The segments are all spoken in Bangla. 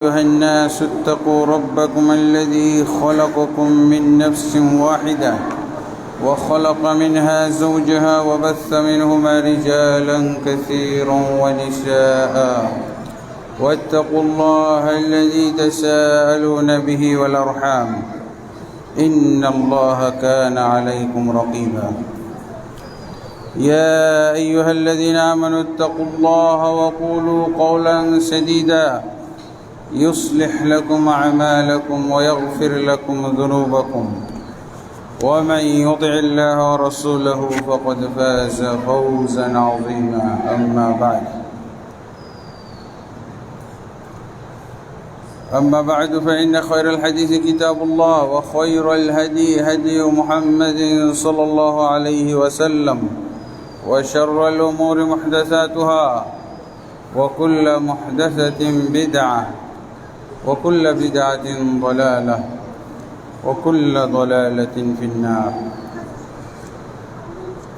أيها الناس اتقوا ربكم الذي خلقكم من نفس واحدة وخلق منها زوجها وبث منهما رجالا كثيرا ونساء واتقوا الله الذي تساءلون به والأرحام إن الله كان عليكم رقيبا يا أيها الذين آمنوا اتقوا الله وقولوا قولا سديدا يصلح لكم أعمالكم ويغفر لكم ذنوبكم ومن يطع الله ورسوله فقد فاز فوزا عظيما أما بعد فإن خير الحديث كتاب الله وخير الهدي هدي محمد صلى الله عليه وسلم وشر الأمور محدثاتها وكل محدثة بدعة وكل بدعة ضلالة وكل ضلالة في النار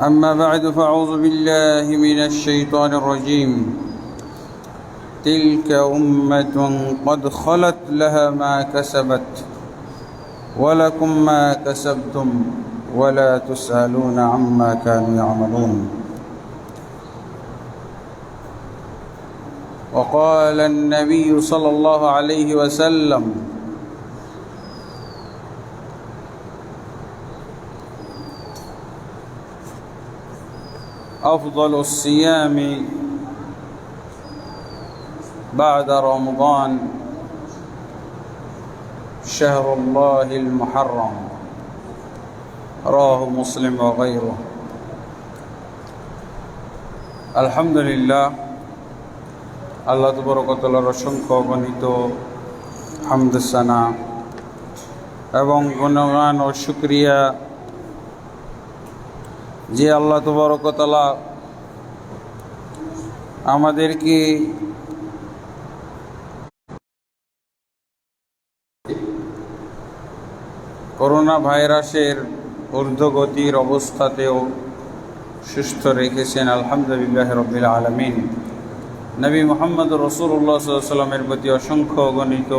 أما بعد فأعوذ بالله من الشيطان الرجيم تلك أمة قد خلت لها ما كسبت ولكم ما كسبتم ولا تسألون عما كانوا يعملون وقال النبي صلى الله عليه وسلم أفضل الصيام بعد رمضان شهر الله المحرم رواه مسلم وغيره الحمد لله আল্লাহ তাবারক ওয়া তাআলার অসংখ্য অগণিত হামদ সানা এবং গুণগান ও শুকরিয়া যে আল্লাহ তাবারক ওয়া তাআলা আমাদেরকে করোনা ভাইরাসের ঊর্ধ্বগতির অবস্থাতেও সুস্থ রেখেছেন। আলহামদুলিল্লাহ রাব্বিল আলামিন। নবী মুহাম্মদ রাসূলুল্লাহ সাল্লাল্লাহু আলাইহি ওয়াসাল্লামের প্রতি অসংখ্য অগণিত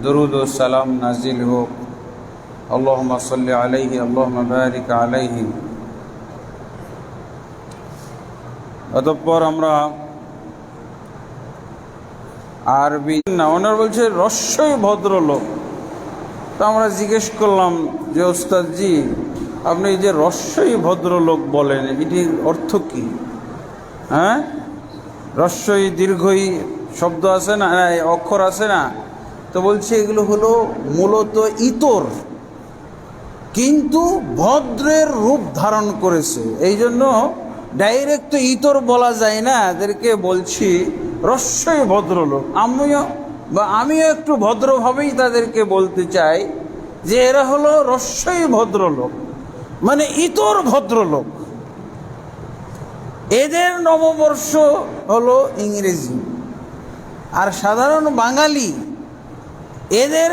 দরুদ ও সালাম নাজিল হোক। আল্লাহুম্মা সাল্লি আলাইহি আল্লাহুম্মা বারিক আলাইহি। অতঃপর আমরা আরবি না, ওনার বলছে রস্যই ভদ্রলোক। তো আমরা জিজ্ঞেস করলাম যে ওস্তাদজি, আপনি যে রস্যই ভদ্রলোক বলেন, এটির অর্থ কি? হ্যাঁ, রস্যই দীর্ঘই শব্দ আছে না, অক্ষর আছে না? তো বলছে এগুলো হলো মূলত ইতর, কিন্তু ভদ্রের রূপ ধারণ করেছে। এই জন্য ডাইরেক্ট তো ইতর বলা যায় না, এদেরকে বলছি রস্যই ভদ্রলোক। আমিও একটু ভদ্রভাবেই তাদেরকে বলতে চাই যে এরা হলো রস্যই ভদ্রলোক, মানে ইতর ভদ্রলোক। এদের নববর্ষ হলো ইংরেজি, আর সাধারণ বাঙালি এদের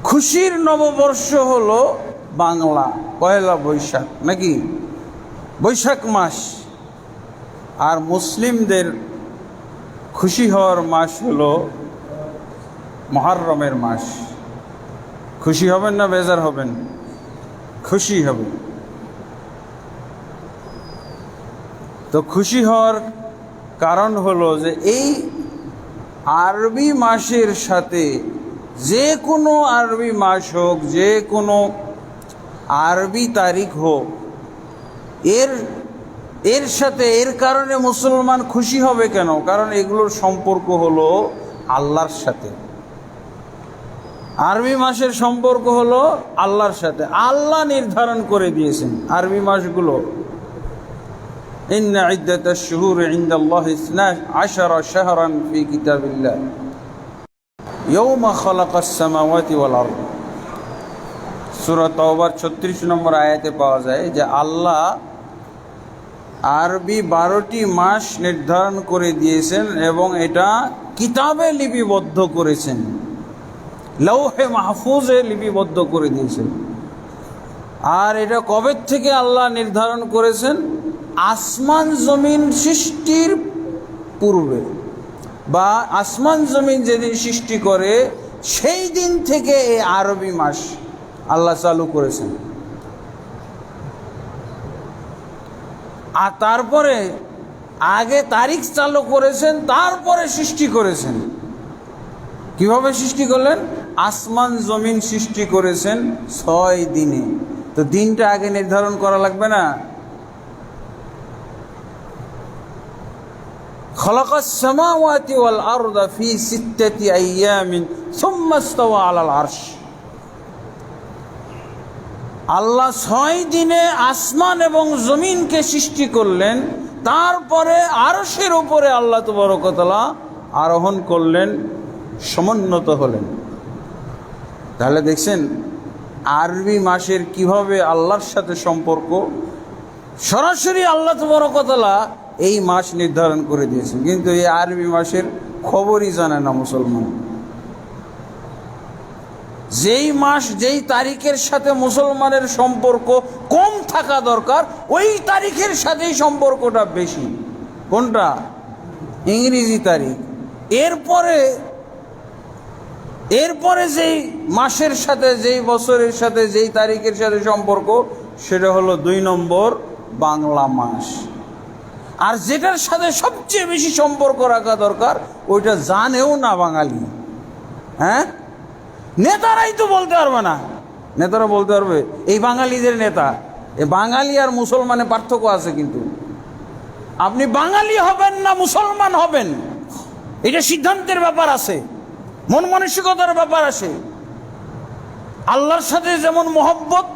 খুশির নববর্ষ হলো বাংলা, পয়লা বৈশাখ, নাকি বৈশাখ মাস। আর মুসলিমদের খুশি হওয়ার মাস হলো মুহররমের মাস। খুশি হবেন না বেজার হবেন? খুশি হবেন। তো খুশি হওয়ার কারণ হলো যে এই আরবি মাসের সাথে যে কোনো আরবি মাস হোক, যে কোনো আরবি তারিখ হোক, এর সাথে এর কারণে মুসলমান খুশি হবে কেন? কারণ এগুলোর সম্পর্ক হলো আল্লাহর সাথে। আরবি মাসের সম্পর্ক হলো আল্লাহর সাথে। আল্লাহ নির্ধারণ করে দিয়েছেন আরবি মাসগুলো। ইন্না ইদ্দাতাশ শুহুরি ইনদাল্লাহি 12 শাহরান ফি কিতাবিল্লাহ ইয়াওমা খালাকাস সামাওয়াতি ওয়াল আরদ। সূরা তাওবার 36 নম্বর আয়াতে পাওয়া যায় যে আল্লাহ আরবি 12টি মাস নির্ধারণ করে দিয়েছেন এবং এটা কিতাবে লিপিবদ্ধ করেছেন, লৌহে মাহফুজে লিপিবদ্ধ করে দিয়েছেন। আর এটা কবে থেকে আল্লাহ নির্ধারণ করেছেন? আসমান জমিন সৃষ্টির পূর্বে। বা আসমান জমিন যেদিন সৃষ্টি করে সেই দিন থেকে এই আরবি মাস আল্লাহ চালু করেছেন। আর তারপরে আগে তারিখ চালু করেছেন, তারপরে সৃষ্টি করেছেন। কিভাবে সৃষ্টি করলেন? আসমান জমিন সৃষ্টি করেছেন 6 দিনে। তো দিনটা আগে নির্ধারণ করা লাগবে না? খালাকাস সামাওয়াতি ওয়াল আরদা ফি 6 আইয়ামিন সুম্মা ইসতাওয়া আলাল আরশ। আল্লাহ 6 দিনে আসমান এবং জমিনকে সৃষ্টি করলেন, তারপরে আরশের উপরে আল্লাহ তাবারক ওয়া তাআলা আরোহণ করলেন, সমুন্নত হলেন। তাহলে দেখছেন আরবি মাসের কিভাবে আল্লাহর সাথে সম্পর্ক। সরাসরি আল্লাহ তাবারক ওয়া তাআলা এই মাস নির্ধারণ করে দিয়েছেন, কিন্তু এই আরবি মাসের খবরই জানে না মুসলমান। যেই মাস যেই তারিখের সাথে মুসলমানের সম্পর্ক কম থাকা দরকার, ওই তারিখের সাথেই সম্পর্কটা বেশি। কোনটা? ইংরেজি তারিখ। এরপরে যেই মাসের সাথে, যেই বছরের সাথে, যেই তারিখের সাথে সম্পর্ক, সেটা হলো 2 নম্বর বাংলা মাস। আর যেটার সাথে সবচেয়ে বেশি সম্পর্ক রাখা দরকার, ওইটা জানেও না বাঙালি। হ্যাঁ, নেতারাই তো বলতে পারবে না। নেতারা বলতে পারবে এই বাঙালিদের নেতা। এই বাঙালি আর মুসলমানের পার্থক্য আছে, কিন্তু আপনি বাঙালি হবেন না মুসলমান হবেন, এটা সিদ্ধান্তের ব্যাপার আছে, মন মানসিকতার ব্যাপার আছে। আল্লাহর সাথে যেমন মহব্বত,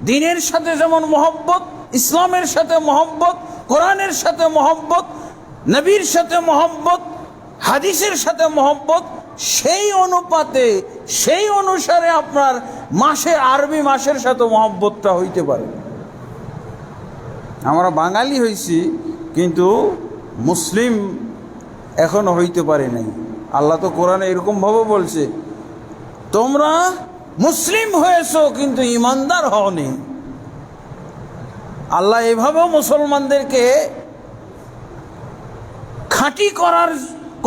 দ্বীনের সাথে যেমন মহব্বত, ইসলামের সাথে মহব্বত, কোরআনের সাথে মহব্বত, নবীর সাথে মহব্বত, হাদিসের সাথে মহব্বত, সেই অনুপাতে, সেই অনুসারে আপনার মাসের, আরবি মাসের সাথে মহব্বতটা হইতে পারে। আমরা বাঙালি হইছি, কিন্তু মুসলিম এখনো হইতে পারি নাই। আল্লাহ তো কোরআনে এরকমভাবে বলছে, তোমরা মুসলিম হয়েছো কিন্তু ইমানদার হওনি। আল্লাহ এভাবেও মুসলমানদেরকে খাঁটি করার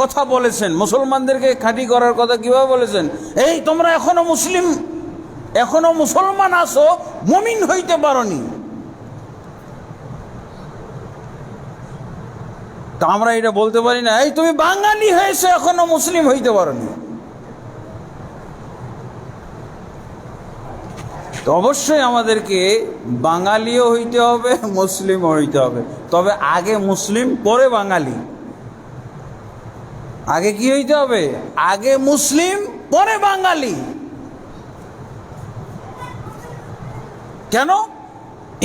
কথা বলেছেন। মুসলমানদেরকে খাঁটি করার কথা কিভাবে বলেছেন? এই তোমরা এখনো মুসলমান আছো, মুমিন হইতে পারোনি। তা আমরা এটা বলতে পারি না, এই তুমি বাঙালি হয়েছে, এখনো মুসলিম হইতে পারোনি। তো অবশ্যই আমাদেরকে বাঙালিও হইতে হবে, মুসলিমও হইতে হবে। তবে আগে মুসলিম, পরে বাঙালি। আগে কি হইতে হবে? আগে মুসলিম, পরে বাঙালি। কেন?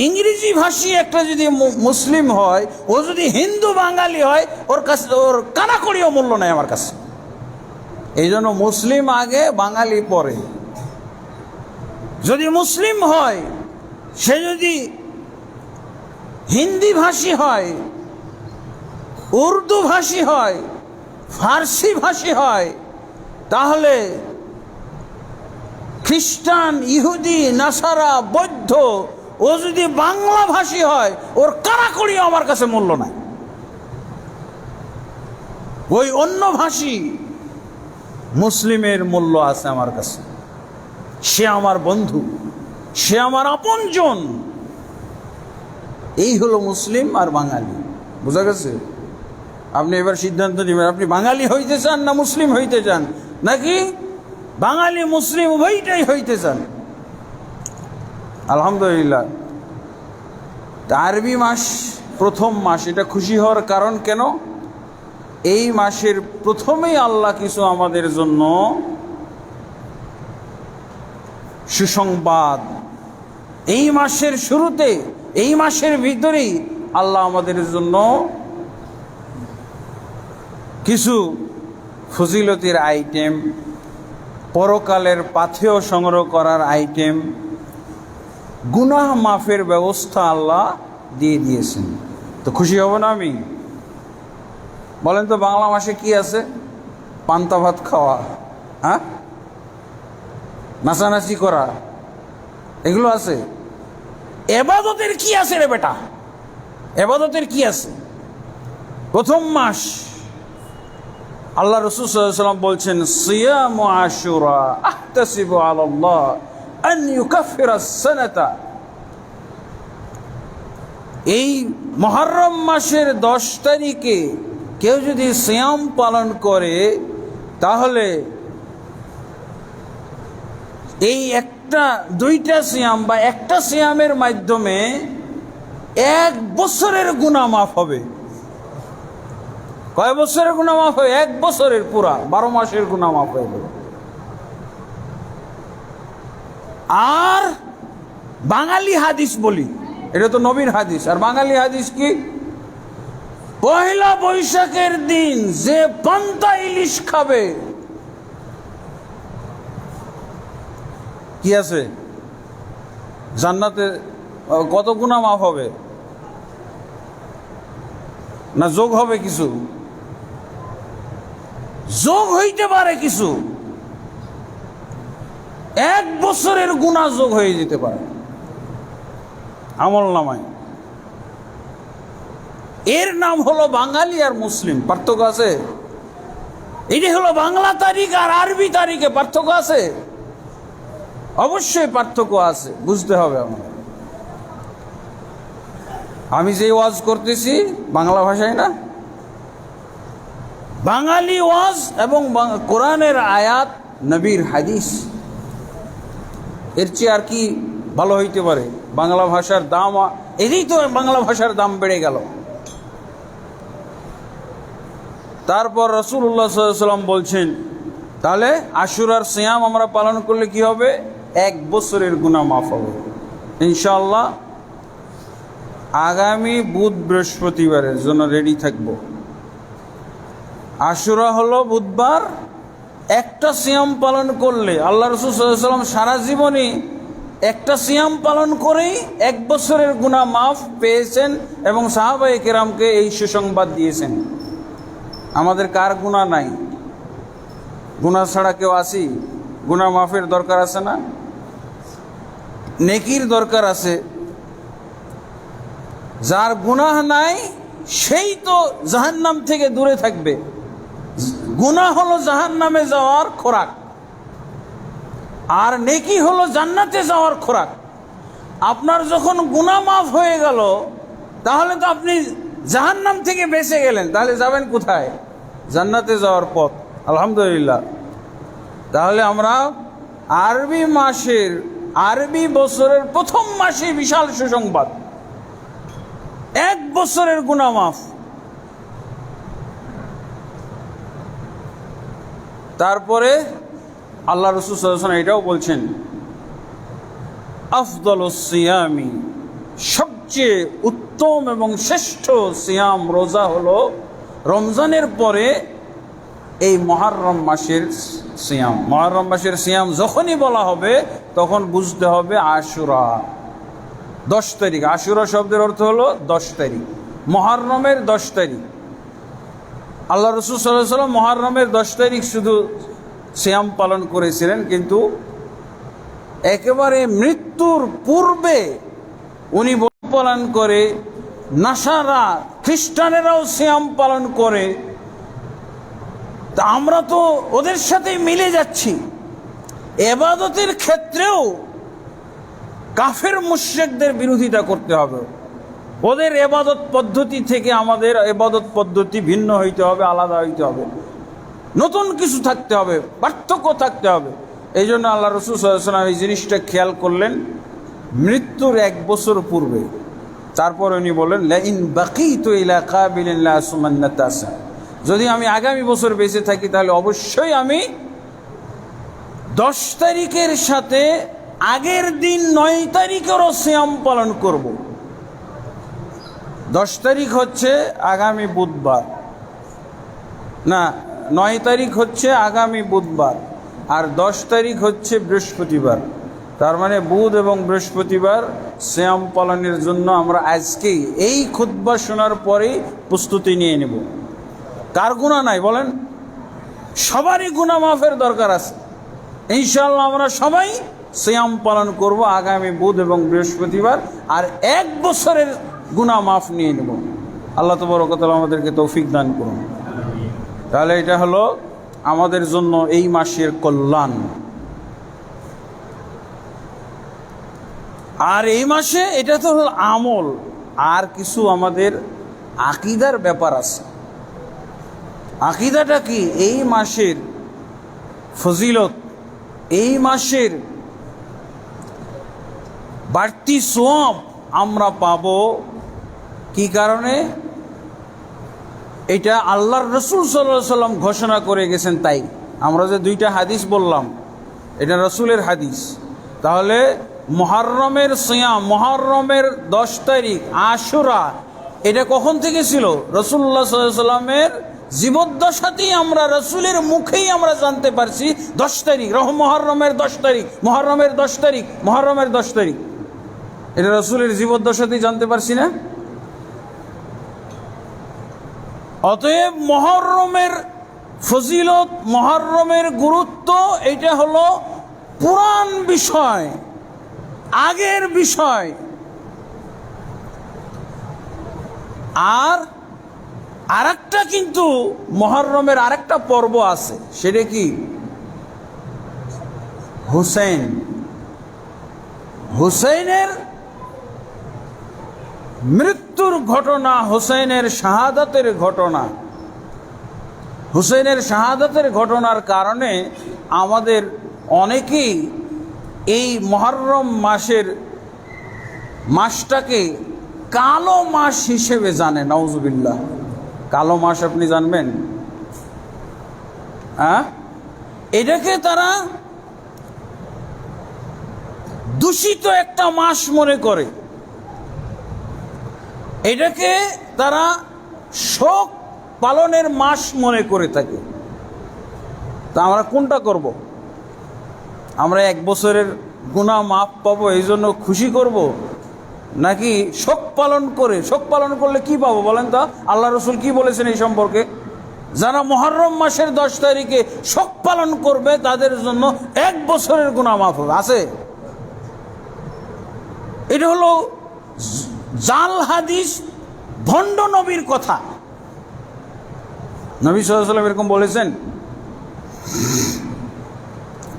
ইংরেজি ভাষী একটা যদি মুসলিম হয়, ও যদি হিন্দু বাঙালি হয়, ওর কাছে ওর কানাকড়িও মূল্য নেই আমার কাছে। এই জন্য মুসলিম আগে, বাঙালি পরে। যদি মুসলিম হয়, সে যদি হিন্দি ভাষী হয়, উর্দু ভাষী হয়, ফার্সি ভাষী হয়, তাহলে খ্রিস্টান, ইহুদি, নাসারা, বৌদ্ধ, ও যদি বাংলা ভাষী হয়, ওর কারাকড়ি আমার কাছে মূল্য নাই। ওই অন্য ভাষী মুসলিমের মূল্য আছে আমার কাছে। সে আমার বন্ধু, সে আমার আপনজন। এই হলো মুসলিম আর বাঙালি। বোঝা গেছে? আপনি এবার সিদ্ধান্ত নেবেন, আপনি বাঙালি হইতে চান না মুসলিম হইতে চান, নাকি বাঙালি মুসলিম উভয়টাই হইতে চান। আলহামদুলিল্লাহ। আরবি মাস প্রথম মাস, এটা খুশি হওয়ার কারণ কেন? এই মাসের প্রথমেই আল্লাহ কিছু আমাদের জন্য সুসংবাদ, এই মাসের শুরুতে, এই মাসের ভিতরেই আল্লাহ আমাদের জন্য কিছু ফজিলতের আইটেম, পরকালের পাথেয় সংগ্রহ করার আইটেম, গুনাহ মাফের ব্যবস্থা আল্লাহ দিয়ে দিয়েছেন। তো খুশি হব না আমি? বলেন তো, বাংলা মাসে কি আছে? পান্তা ভাত খাওয়া, হ্যাঁ, নাচানাচি করা, এগুলো আছে। এবাদতের কি আছে রে বেটা? এবাদতের কি আছে? প্রথম মাস আল্লাহ রাসূল সাল্লাল্লাহু আলাইহি ওয়াসাল্লাম বলছেন, সিয়ামু আশুরা আহতাসিবু আলাল্লাহ আন ইউকাফিরা আস-সানাতা। এই মুহররম মাসের 10 তারিখে কেউ যদি সিয়াম পালন করে, তাহলে এই দুইটা সিয়াম বা একটা সিয়ামের মাধ্যমে 1 বছরের গুনাহ মাফ হবে। কয় বছরের গুনাহ মাফ হবে? 1 বছরের, পুরা 12 মাসের গুনাহ মাফ হয়ে যাবে। আর বাঙালি হাদিস বলি, এটা তো নবীর হাদিস। আর বাঙালি হাদিস কি? পয়লা বৈশাখের দিন যে পান্তা ইলিশ খাবে, কি আছে জান্নাতে কত গুনাহ মাফ হবে? না যোগ হবে? কিছু যোগ হইতে পারে, কিছু 1 বছরের গুনাহ যোগ হয়ে যেতে পারে আমল নামায়। এর নাম হলো বাঙালি আর মুসলিম। পার্থক্য আছে? এটি হলো বাংলা তারিখ আর আরবি তারিখে পার্থক্য আছে? অবশ্যই পার্থক্য আছে, বুঝতে হবে আমাদের। আমি যে ওয়াজ করতেছি বাংলা ভাষায় না, বাঙালি ওয়াজ এবং কোরআনের আয়াত, নবীর হাদিস, এর চেয়ে আর কি ভালো হইতে পারে? বাংলা ভাষার দাম, এরই তো বাংলা ভাষার দাম বেড়ে গেল। তারপর রাসূলুল্লাহ সাল্লাল্লাহু আলাইহি ওয়াসাল্লাম বলছেন, তাহলে আশুরার সিয়াম আমরা পালন করলে কি হবে? 1 বছরের গুনাহ মাফ হবে ইনশাআল্লাহ। আগামী বুধ বৃহস্পতিবারের জন্য রেডি থাকব। আশুরা হলো বুধবার। একটা সিয়াম পালন করলে, আল্লাহ রাসূল সাল্লাল্লাহু আলাইহি ওয়াসাল্লাম সারা জীবনে একটা সিয়াম পালন করেই 1 বছরের গুনাহ মাফ পেয়েছেন এবং সাহাবায়ে কেরামকে এই সুসংবাদ দিয়েছেন। আমাদের কার গুনাহ নাই? গুনাহ ছাড়া কেউ আসি? গুনাহ মাফের দরকার আছে না? নেকির দরকার আছে। যার গুনাহ নাই সেই তো জাহান্নাম থেকে দূরে থাকবে। গুনাহ হলো জাহান্নামে যাওয়ার খোরাক, আর নেকি হলো জান্নাতে যাওয়ার খোরাক। আপনার যখন গুনাহ মাফ হয়ে গেল, তাহলে তো আপনি জাহান্নাম থেকে বেঁচে গেলেন। তাহলে যাবেন কোথায়? জান্নাতে যাওয়ার পথ। আলহামদুলিল্লাহ। তাহলে আমরা আরবি বছরের প্রথম মাসে বিশাল সুসংবাদ, 1 বছরের গুনাহ মাফ। তারপরে আল্লাহ রাসূল সাল্লাল্লাহু আলাইহি ওয়াসাল্লাম এটাও বলছেন, আফদালুস সিয়ামি, সবচেয়ে উত্তম এবং শ্রেষ্ঠ সিয়াম, রোজা হলো রমজানের পরে এই মুহররম মাসের সিয়াম। মুহররম মাসের সিয়াম যখনই বলা হবে তখন বুঝতে হবে আশুরা 10 তারিখ। আশুরা শব্দের অর্থ হলো 10 তারিখ, মুহররমের 10 তারিখ। আল্লাহ রাসূল সাল্লাল্লাহু আলাইহি ওয়াসাল্লাম মুহররমের 10 তারিখ শুধু সিয়াম পালন করেছিলেন, কিন্তু একেবারে মৃত্যুর পূর্বে উনি পালন করে, নাসারা খ্রিস্টানেরাও সিয়াম পালন করে। তা আমরা তো ওদের সাথে মিলে যাচ্ছি। ইবাদতের ক্ষেত্রেও কাফের মুশরিকদের বিরোধিতা করতে হবে। ওদের ইবাদত পদ্ধতি থেকে আমাদের ইবাদত পদ্ধতি ভিন্ন হইতে হবে, আলাদা হইতে হবে, নতুন কিছু থাকতে হবে, পার্থক্য থাকতে হবে। এই জন্য আল্লাহ রাসূল সাল্লাল্লাহু আলাইহি ওয়াসাল্লাম এই জিনিসটা খেয়াল করলেন মৃত্যুর 1 বছর পূর্বে। তারপর উনি বললেন, লা ইন বাকিতু ইলা কাবিলিন লা সুমান্নাতাসা, যদি আমি আগামী বছর বেঁচে থাকি তাহলে অবশ্যই আমি 10 তারিখের সাথে আগের দিন 9 তারিখেরও সিয়াম পালন করব। 10 তারিখ হচ্ছে আগামী বুধবার, না 9 তারিখ হচ্ছে আগামী বুধবার, আর 10 তারিখ হচ্ছে বৃহস্পতিবার। তার মানে বুধ এবং বৃহস্পতিবার সিয়াম পালনের জন্য আমরা আজকেই এই খুতবা শোনার পরেই প্রস্তুতি নিয়ে নেব। কার গুনাহ নাই বলেন? সবারই গুনাহ মাফের দরকার আছে। ইনশাআল্লাহ আমরা সবাই সিয়াম পালন করব আগামী বুধ এবং বৃহস্পতিবার, আর 1 বছরের গুনাহ মাফ নিয়ে নেব। আল্লাহ তাবারক ওয়া তাআলা আমাদেরকে তৌফিক দান করুন। তাহলে এটা হলো আমাদের জন্য এই মাসের কল্যাণ। আর এই মাসে এটা তো হলো আমল, আর কিছু আমাদের আকীদার ব্যাপার আছে। আকীদাটা কি? এই মাসের ফজিলত, এই মাসের বাড়তি সওয়াব আমরা পাব কি কারণে? এটা আল্লাহর রাসূল সাল্লাল্লাহু আলাইহি সাল্লাম ঘোষণা করে গেছেন। তাই আমরা যে দুইটা হাদিস বললাম, এটা রাসূলের হাদিস। তাহলে মুহররমের সিয়াম, মুহররমের 10 তারিখ আশুরা, এটা কখন থেকে ছিল? রাসূলুল্লাহ সাল্লাল্লাহু আলাইহি সাল্লামের জীবদ্দশাতেই আমরা রাসূলের মুখেই আমরা জানতে পারছি 10 তারিখ, মুহররমের 10 তারিখ, মুহররমের 10 তারিখ, মুহররমের 10 তারিখ। এটা রাসূলের জীবদ্দশাতেই জানতে পারছি না? অতএব মুহররমের ফজিলত, মুহররমের গুরুত্ব, এটা হলো পুরান বিষয়, আগের বিষয়। আর আরেকটা কিন্তু মুহররমের আরেকটা পর্ব আছে, সেটা কি? হুসাইন, হুসাইনের মৃত্যুর ঘটনা, হুসাইনের শাহাদাতের ঘটনা। হুসাইনের শাহাদাতের ঘটনার কারণে আমাদের অনেকেই এই মুহররম মাসটাকে কালো মাস হিসেবে জানে। নাউজুবিল্লাহ, কালো মাস আপনি জানবেন? এটাকে তারা দূষিত একটা মাস মনে করে, এটাকে তারা শোক পালনের মাস মনে করে থাকে। তা আমরা কোনটা করব? আমরা 1 বছরের গুনাহ মাফ পাবো এই জন্য খুশি করব, নাকি শোক পালন করে? শোক পালন করলে কি পাবো বলেন তো? আল্লাহ রসুল কি বলেছেন এই সম্পর্কে? যারা মুহররম মাসের 10 তারিখে শোক পালন করবে তাদের জন্য 1 বছরের গুনাহ মাফ হবে। আছে? এটা হলো জাল হাদিস, ভণ্ড নবীর কথা। নবী সাল্লাল্লাহু আলাইহি ওয়াসাল্লাম এরকম বলেছেন?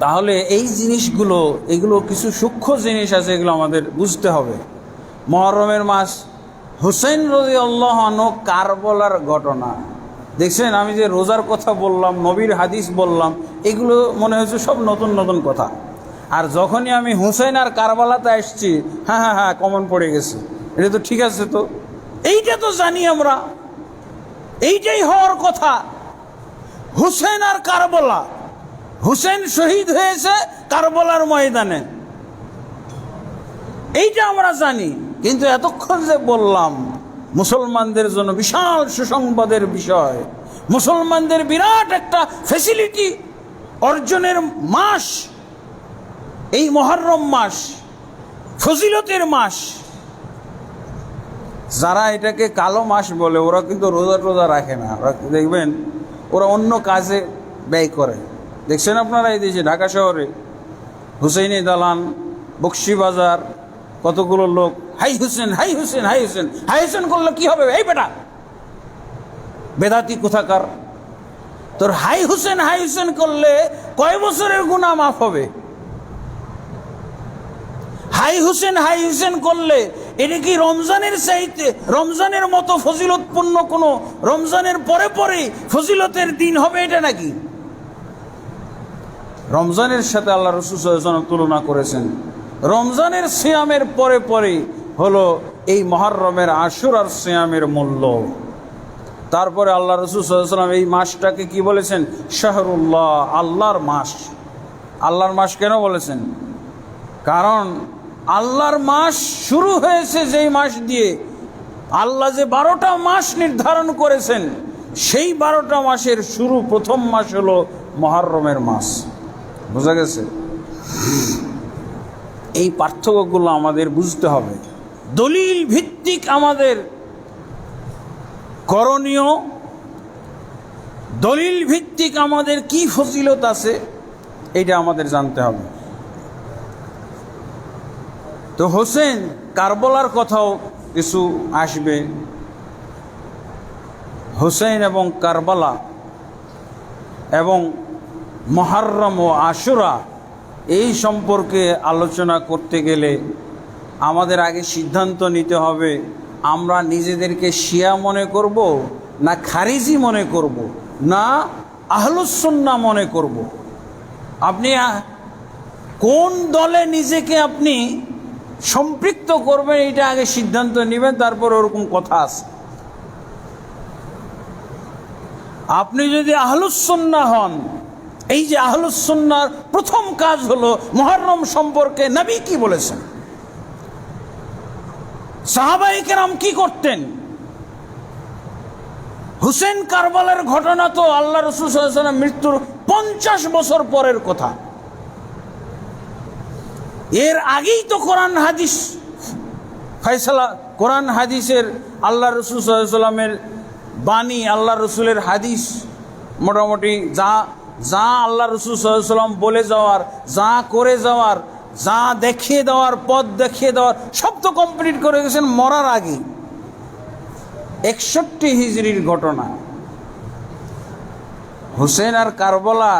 তাহলে এই জিনিসগুলো, এগুলো কিছু সূক্ষ্ম জিনিস আছে, এগুলো আমাদের বুঝতে হবে। মুহররমের মাস, হুসাইন রাদিয়াল্লাহু আনহু কারবালার ঘটনা দেখছেন। আমি যে রোজার কথা বললাম, নবীর হাদিস বললাম, এগুলো মনে হচ্ছে সব নতুন নতুন কথা। আর যখনই আমি হুসাইন আর কারবালাতে আসছি, হ্যাঁ কমন পড়ে গেছে। এটা তো ঠিক আছে, তো এইটা তো জানি আমরা, এইটাই হওয়ার কথা। হুসাইন আর কারবালা, হুসাইন শহীদ হয়েছে কারবালার ময়দানে, এইটা আমরা জানি। কিন্তু এতক্ষণ যে বললাম মুসলমানদের জন্য বিশাল সুসংবাদের বিষয়, মুসলমানদের বিরাট একটা ফ্যাসিলিটি অর্জনের মাস এই মুহররম মাস, ফজিলতের মাস। যারা এটাকে কালো মাস বলে, ওরা কিন্তু রোজা রাখে না। ওরা দেখবেন ওরা অন্য কাজে ব্যয় করে। দেখছেন আপনারা এই দেশে ঢাকা শহরে হুসেইনি দালান, বকশিবাজার, কতগুলো লোক হাই হুসেন হাই হুসেন হাই হুসেন হাই হুসেন করলে কি হবে? এই বেটা বেদাতি কোথাকার, তোর হাই হুসেন করলে কয় বছরের গুনাহ মাফ হবে? হাই হুসেন করলে এটা কি রমজানের চাইতে, রমজানের মতো ফজিলতপূর্ণ কোনো, রমজানের পরে পরে ফজিলতের দিন হবে এটা নাকি? রমজানের সাথে আল্লাহ রাসূল সাল্লাল্লাহু আলাইহি ওয়াসাল্লাম তুলনা করেছেন। রমজানের সিয়ামের পরে পরে হলো এই মুহররমের আশুরার সিয়ামের মূল্য। তারপরে আল্লাহ রাসূল সাল্লাল্লাহু আলাইহি ওয়াসাল্লাম এই মাসটাকে কি বলেছেন? শাহরুল্লাহ, আল্লাহর মাস। আল্লাহর মাস কেন বলেছেন? কারণ আল্লাহর মাস শুরু হয়েছে যেই মাস দিয়ে, আল্লাহ যে 12টা মাস নির্ধারণ করেছেন, সেই 12টা মাসের শুরু, প্রথম মাস হলো মুহররমের মাস। বোঝা গেছে? এই পার্থক্যগুলো আমাদের বুঝতে হবে। দলিল ভিত্তিক আমাদের করণীয়, দলিল ভিত্তিক আমাদের কি ফজিলত আছে, এটা আমাদের জানতে হবে। তো হোসেন কারবালার কথাও কিছু আসবে। হোসেন এবং কারবালা এবং মুহররম ও আশুরা এই সম্পর্কে আলোচনা করতে গেলে আমাদের আগে সিদ্ধান্ত নিতে হবে আমরা নিজেদেরকে শিয়া মনে করব না খারিজি মনে করব না আহলুস সুন্নাহ মনে করব। আপনি কোন দলে নিজেকে আপনি সম্পৃক্ত করবেন এটা আগে সিদ্ধান্ত নেবেন, তারপর ওরকম কথা আছে। আপনি যদি আহলুস সুন্নাহ হন, এই যে আহলুস সুন্নাহর প্রথম কাজ হলো মুহররম সম্পর্কে নবী কি বলেছেন, সাহাবায়ে কেরাম কি করতেন। হুসেন কারবালার ঘটনা তো আল্লাহ রাসূল সাল্লাল্লাহু আলাইহি ওয়াসাল্লাম মৃত্যুর 50 বছর পরের কথা। এর আগেই তো কোরআন হাদিস ফয়সালা, কোরআন হাদিসের আল্লাহ রাসূল সাল্লাল্লাহু আলাইহি ওয়াসাল্লামের বাণী, আল্লাহ রসুলের হাদিস, মোটামুটি যা যা আল্লাহ রসুল সাল্লাল্লাহু আলাইহি ওয়াসাল্লাম বলে যাওয়ার, যা করে যাওয়ার, যা দেখিয়ে দেওয়ার, পথ দেখিয়ে দেওয়ার, সব তো কমপ্লিট করে গেছেন মরার আগে। 61 হিজরির ঘটনা হুসেন আর কারবালা,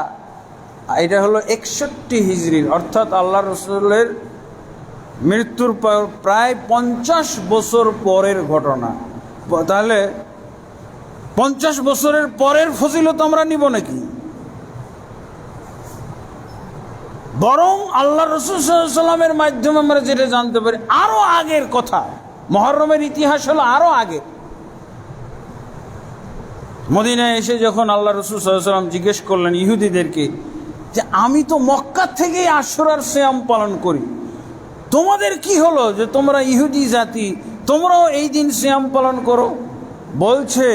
এটা হলো 61 হিজরির, অর্থাৎ আল্লাহ রসুলের মৃত্যুর প্রায় 50 বছর পরের ঘটনা। তাহলে 50 বছরের পরের ফজিলত আমরা নিব নাকি? বরং আল্লাহ রাসূল সাল্লাল্লাহু আলাইহি ওয়াসাল্লামের মাধ্যমে আমরা যেটা জানতে পারি আরো আগের কথা। মুহররমের ইতিহাস হলো আরো আগে। মদিনায় এসে যখন আল্লাহ রাসূল সাল্লাল্লাহু আলাইহি ওয়াসাল্লাম জিজ্ঞেস করলেন ইহুদিদেরকে যে আমি তো মক্কা থেকেই আশুরার সিয়াম পালন করি, তোমাদের কি হলো যে তোমরা ইহুদি জাতি, তোমরাও এই দিন সিয়াম পালন করো? বলছে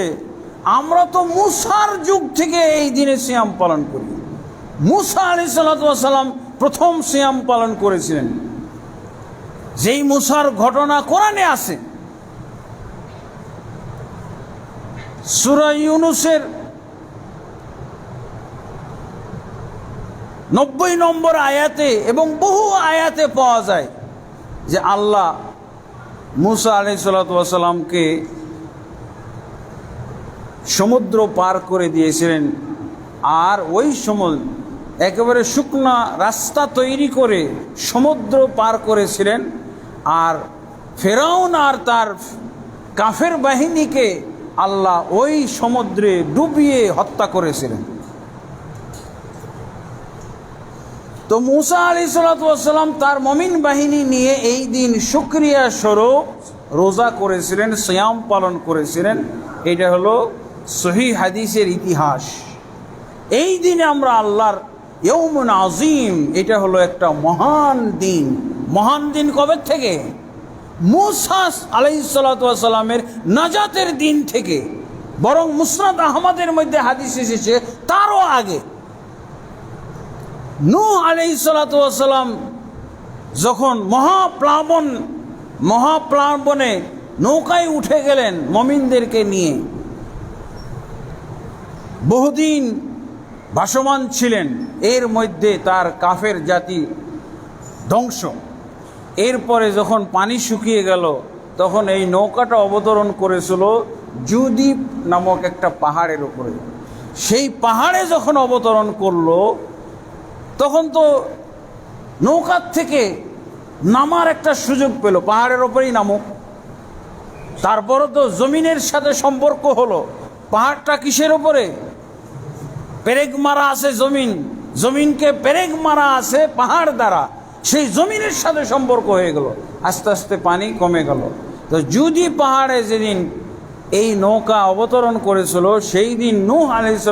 আমরা তো মুসার যুগ থেকে এই দিনে সিয়াম পালন করি। মুসা আলাইহিস সালাম প্রথম সিয়াম পালন করেছিলেন, যেই মুসার ঘটনা কোরআনে আছে। সূরা ইউনূসের 90 নম্বর আয়াতে এবং বহু আয়াতে পাওয়া যায় যে আল্লাহ মুসা আলাইহিস সালামকে সমুদ্র পার করে দিয়েছিলেন, আর ওই সময় একেবারে শুকনা রাস্তা তৈরি করে সমুদ্র পার করেছিলেন, আর ফেরাউন আর তার কাফের বাহিনীকে আল্লাহ ওই সমুদ্রে ডুবিয়ে হত্যা করেছিলেন। তো মুসা আলাইহিস সালাম তার মুমিন বাহিনী নিয়ে এই দিন শুকরিয়া স্বরূপ রোজা করেছিলেন, সিয়াম পালন করেছিলেন। এটা হলো সহিহ হাদিসের ইতিহাস। এই দিনে আমরা আল্লাহর ইয়ৌমুন আজিম, এটা হলো একটা মহান দিন। মহান দিন কবে থেকে? মুসা আলাইহিস সালামের নাজাতের দিন থেকে। বরং মুসনাদ আহমদের মধ্যে হাদিস এসেছে তারও আগে। নূহ আলাইহিস সালাম যখন মহাপ্লাবনে নৌকায় উঠে গেলেন মুমিনদেরকে নিয়ে, বহুদিন ভাসমান ছিলেন, এর মধ্যে তার কাফের জাতি ধ্বংস। এরপরে যখন পানি শুকিয়ে গেল তখন এই নৌকাটা অবতরণ করেছিল জুদ্বীপ নামক একটা পাহাড়ের উপরে। সেই পাহাড়ে যখন অবতরণ করলো তখন তো নৌকার থেকে নামার একটা সুযোগ পেল, পাহাড়ের ওপরেই নামুক। তারপরও তো জমিনের সাথে সম্পর্ক হলো। পাহাড়টা কিসের ওপরে? পেরেক মারা আছে জমিন, জমিনকে পেরেক মারা আছে পাহাড় দ্বারা, সেই জমিনের সাথে সম্পর্ক হয়ে গেল। আস্তে আস্তে পানি কমে গেল। তো যদি পাহাড়ে যেদিন এই নৌকা অবতরণ করেছিল সেই দিন নূহ আলাইহিস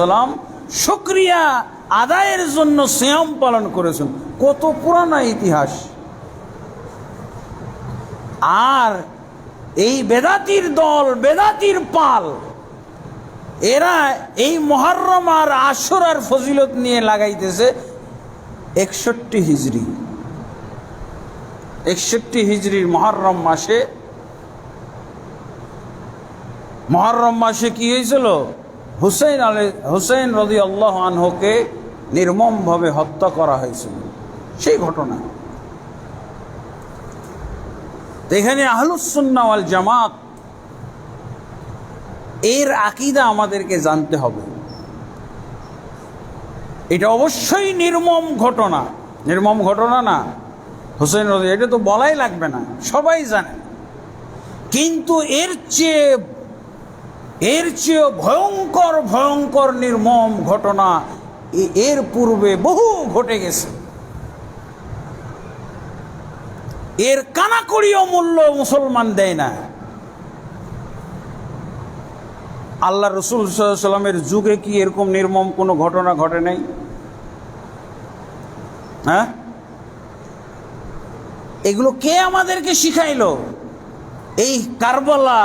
সালাম শুকরিয়া আদায়ের জন্য সিয়াম পালন করেছেন। কত পুরানা ইতিহাস। আর এই বেদাতির দল, বেদাতির পাল, এরা এই মুহররম আর আশুরার ফজিলত নিয়ে লাগাইতেছে 61 হিজরি। 61 হিজরির মুহররম মাসে কি হয়েছিল? হুসাইন রাদিয়াল্লাহু আনহুকে নির্মমভাবে হত্যা করা হয়েছিল, সেই ঘটনা। এখানে আহলুস সুন্নাহ ওয়াল জামাত এর আকীদা আমাদেরকে জানতে হবে। এটা অবশ্যই নির্মম ঘটনা। নির্মম ঘটনা না হুসেন রাজি, এটা তো বলাই লাগবে না, সবাই জানে। কিন্তু এর চেয়ে ভয়ঙ্কর ভয়ঙ্কর নির্মম ঘটনা এর পূর্বে বহু ঘটে গেছে। এর কানাকড়িও মূল্য মুসলমান দেয় না। আল্লাহ রসুল সাল্লাল্লাহু আলাইহি ওয়াসাল্লামের যুগে কি এরকম নির্মম কোনো ঘটনা ঘটে নাই? হ্যাঁ, এগুলো কে আমাদেরকে শিখাইলো? এই কারবালা,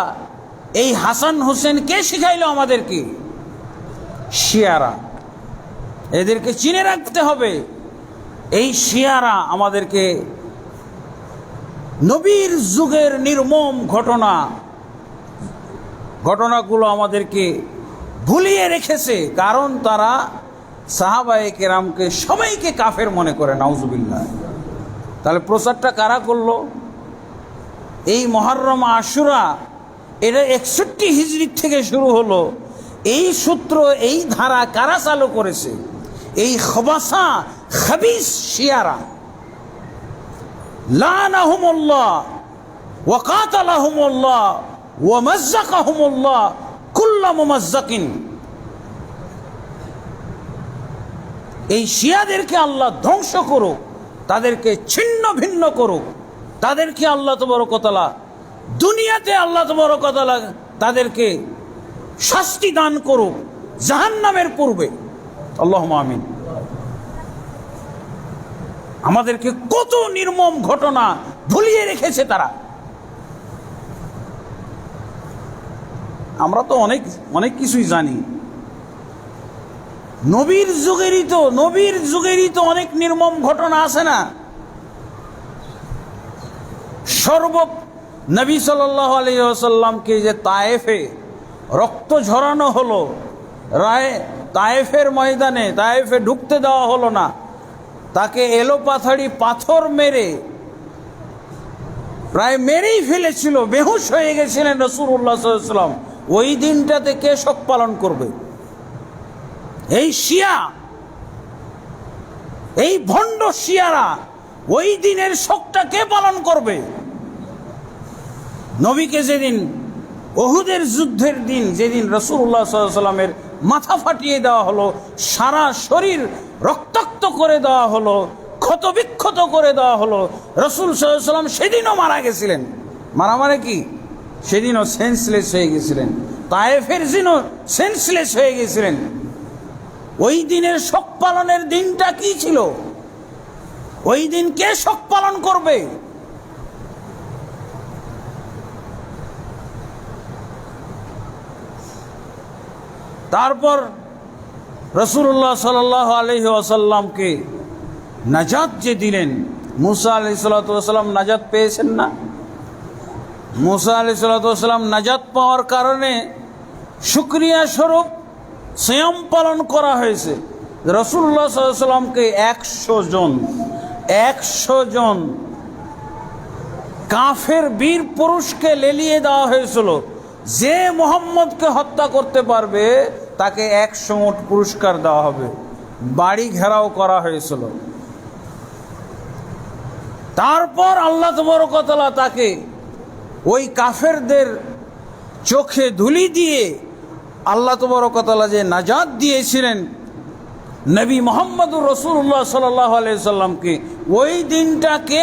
এই হাসান হোসেন কে শিখাইলো আমাদেরকে? শিয়ারা। এদেরকে চিনে রাখতে হবে। এই শিয়ারা আমাদেরকে নবীর যুগের নির্মম ঘটনাগুলো আমাদেরকে ভুলিয়ে রেখেছে, কারণ তারা সাহাবায়ে কেরামকে সবাইকে কাফের মনে করে, নাউজুবিল্লাহ। তাহলে প্রচারটা কারা করলো? এই মুহররম আশুরা, এটা 61 হিজরি থেকে শুরু হলো। এই সূত্র, এই ধারা কারা চালু করেছে? এই খবাসা খাবিস শিয়ারা, লানাহুমুল্লাহ ওয়া কাতালাহুমুল্লাহ ওয়া মাজ্জাকাহুমুল্লাহ কুল্লা মুমাজ্জাকিন। এই শিয়াদেরকে আল্লাহ ধ্বংস করুক, তাদেরকে ছিন্ন ভিন্ন করুক, তাদেরকে আল্লাহ তাবারক ওয়া তাআলা দুনিয়াতে আল্লাহ তাবারক ওয়া তাআলা তাদেরকে শাস্তি দান করুক জাহান্নামের পূর্বে। আল্লাহুম্মা আমিন। আমাদেরকে কত নির্মম ঘটনা ভুলিয়ে রেখেছে তারা। আমরা তো অনেক কিছুই জানি। নবীর যুগেরই তো অনেক নির্মম ঘটনা আছে না? নবী সাল্লাল্লাহু আলাইহি ওয়াসাল্লামকে যে তায়েফে রক্ত ঝরানো হলো, তায়েফের ময়দানে তায়েফে ঢুকতে দেওয়া হলো না, তাকে এলোপাথাড়ি পাথর মেরে প্রায় মেরেই ফেলেছিল, বেহুশ হয়ে গেছিলেন রাসূলুল্লাহ সাল্লাল্লাহু আলাইহি ওয়াসাল্লাম। ওই দিনটাতে কে শোক পালন করবে? এই শিয়া, এই ভণ্ড শিয়ারা। ওই দিনের শোকটা কে পালন করবে? নবীকে যেদিন উহুদের যুদ্ধের দিন, যেদিন রাসূলুল্লাহ সাল্লাল্লাহু আলাইহি ওয়াসাল্লামের মাথা ফাটিয়ে দেওয়া হলো, সারা শরীর রক্তাক্ত করে দেওয়া হলো, ক্ষতবিক্ষত করে দেওয়া হলো, রাসূল সাল্লাল্লাহু আলাইহি ওয়াসাল্লাম সেদিনও মারা গেছিলেন। মারা কি? সেদিনও সেন্সলেস হয়ে গেছিলেন। তায়েফের দিনও সেন্সলেস হয়ে গেছিলেন। ওই দিনের শোক পালনের দিনটা কি ছিল? ওই দিন কে শোক পালন করবে? তারপর রাসূলুল্লাহ সাল্লাল্লাহু আলাইহি ওয়াসাল্লামকে নাজাত যে দিলেন, মুসা আলাইহিস সালাতু ওয়াসাল্লাম নাজাত পেয়েছেন না? মুসা আলাইহিস সালাতু ওয়াসাল্লাম নাজাত পাওয়ার কারণে শুকরিয়া স্বরূপ সিয়াম পালন করা হয়েছে। রাসূলুল্লাহ সাল্লাল্লাহু আলাইহি ওয়াসাল্লামকে 100 জন কাফের বীর পুরুষকে লেলিয়ে দেওয়া হয়েছিল। যে মুহাম্মদকে হত্যা করতে পারবে তাকে 100 উট পুরস্কার দেওয়া হবে। বাড়ি ঘেরাও করা হয়েছিল। তারপর আল্লাহ তাবারক ওয়া তাআলা তাকে ওই কাফেরদের চোখে ধুলি দিয়ে আল্লাহ তাবারক ওয়া তাআলা যে নাজাত দিয়েছিলেন নবী মুহাম্মদুর রাসূলুল্লাহ সাল্লাল্লাহু আলাইহি সাল্লামকে, ওই দিনটাকে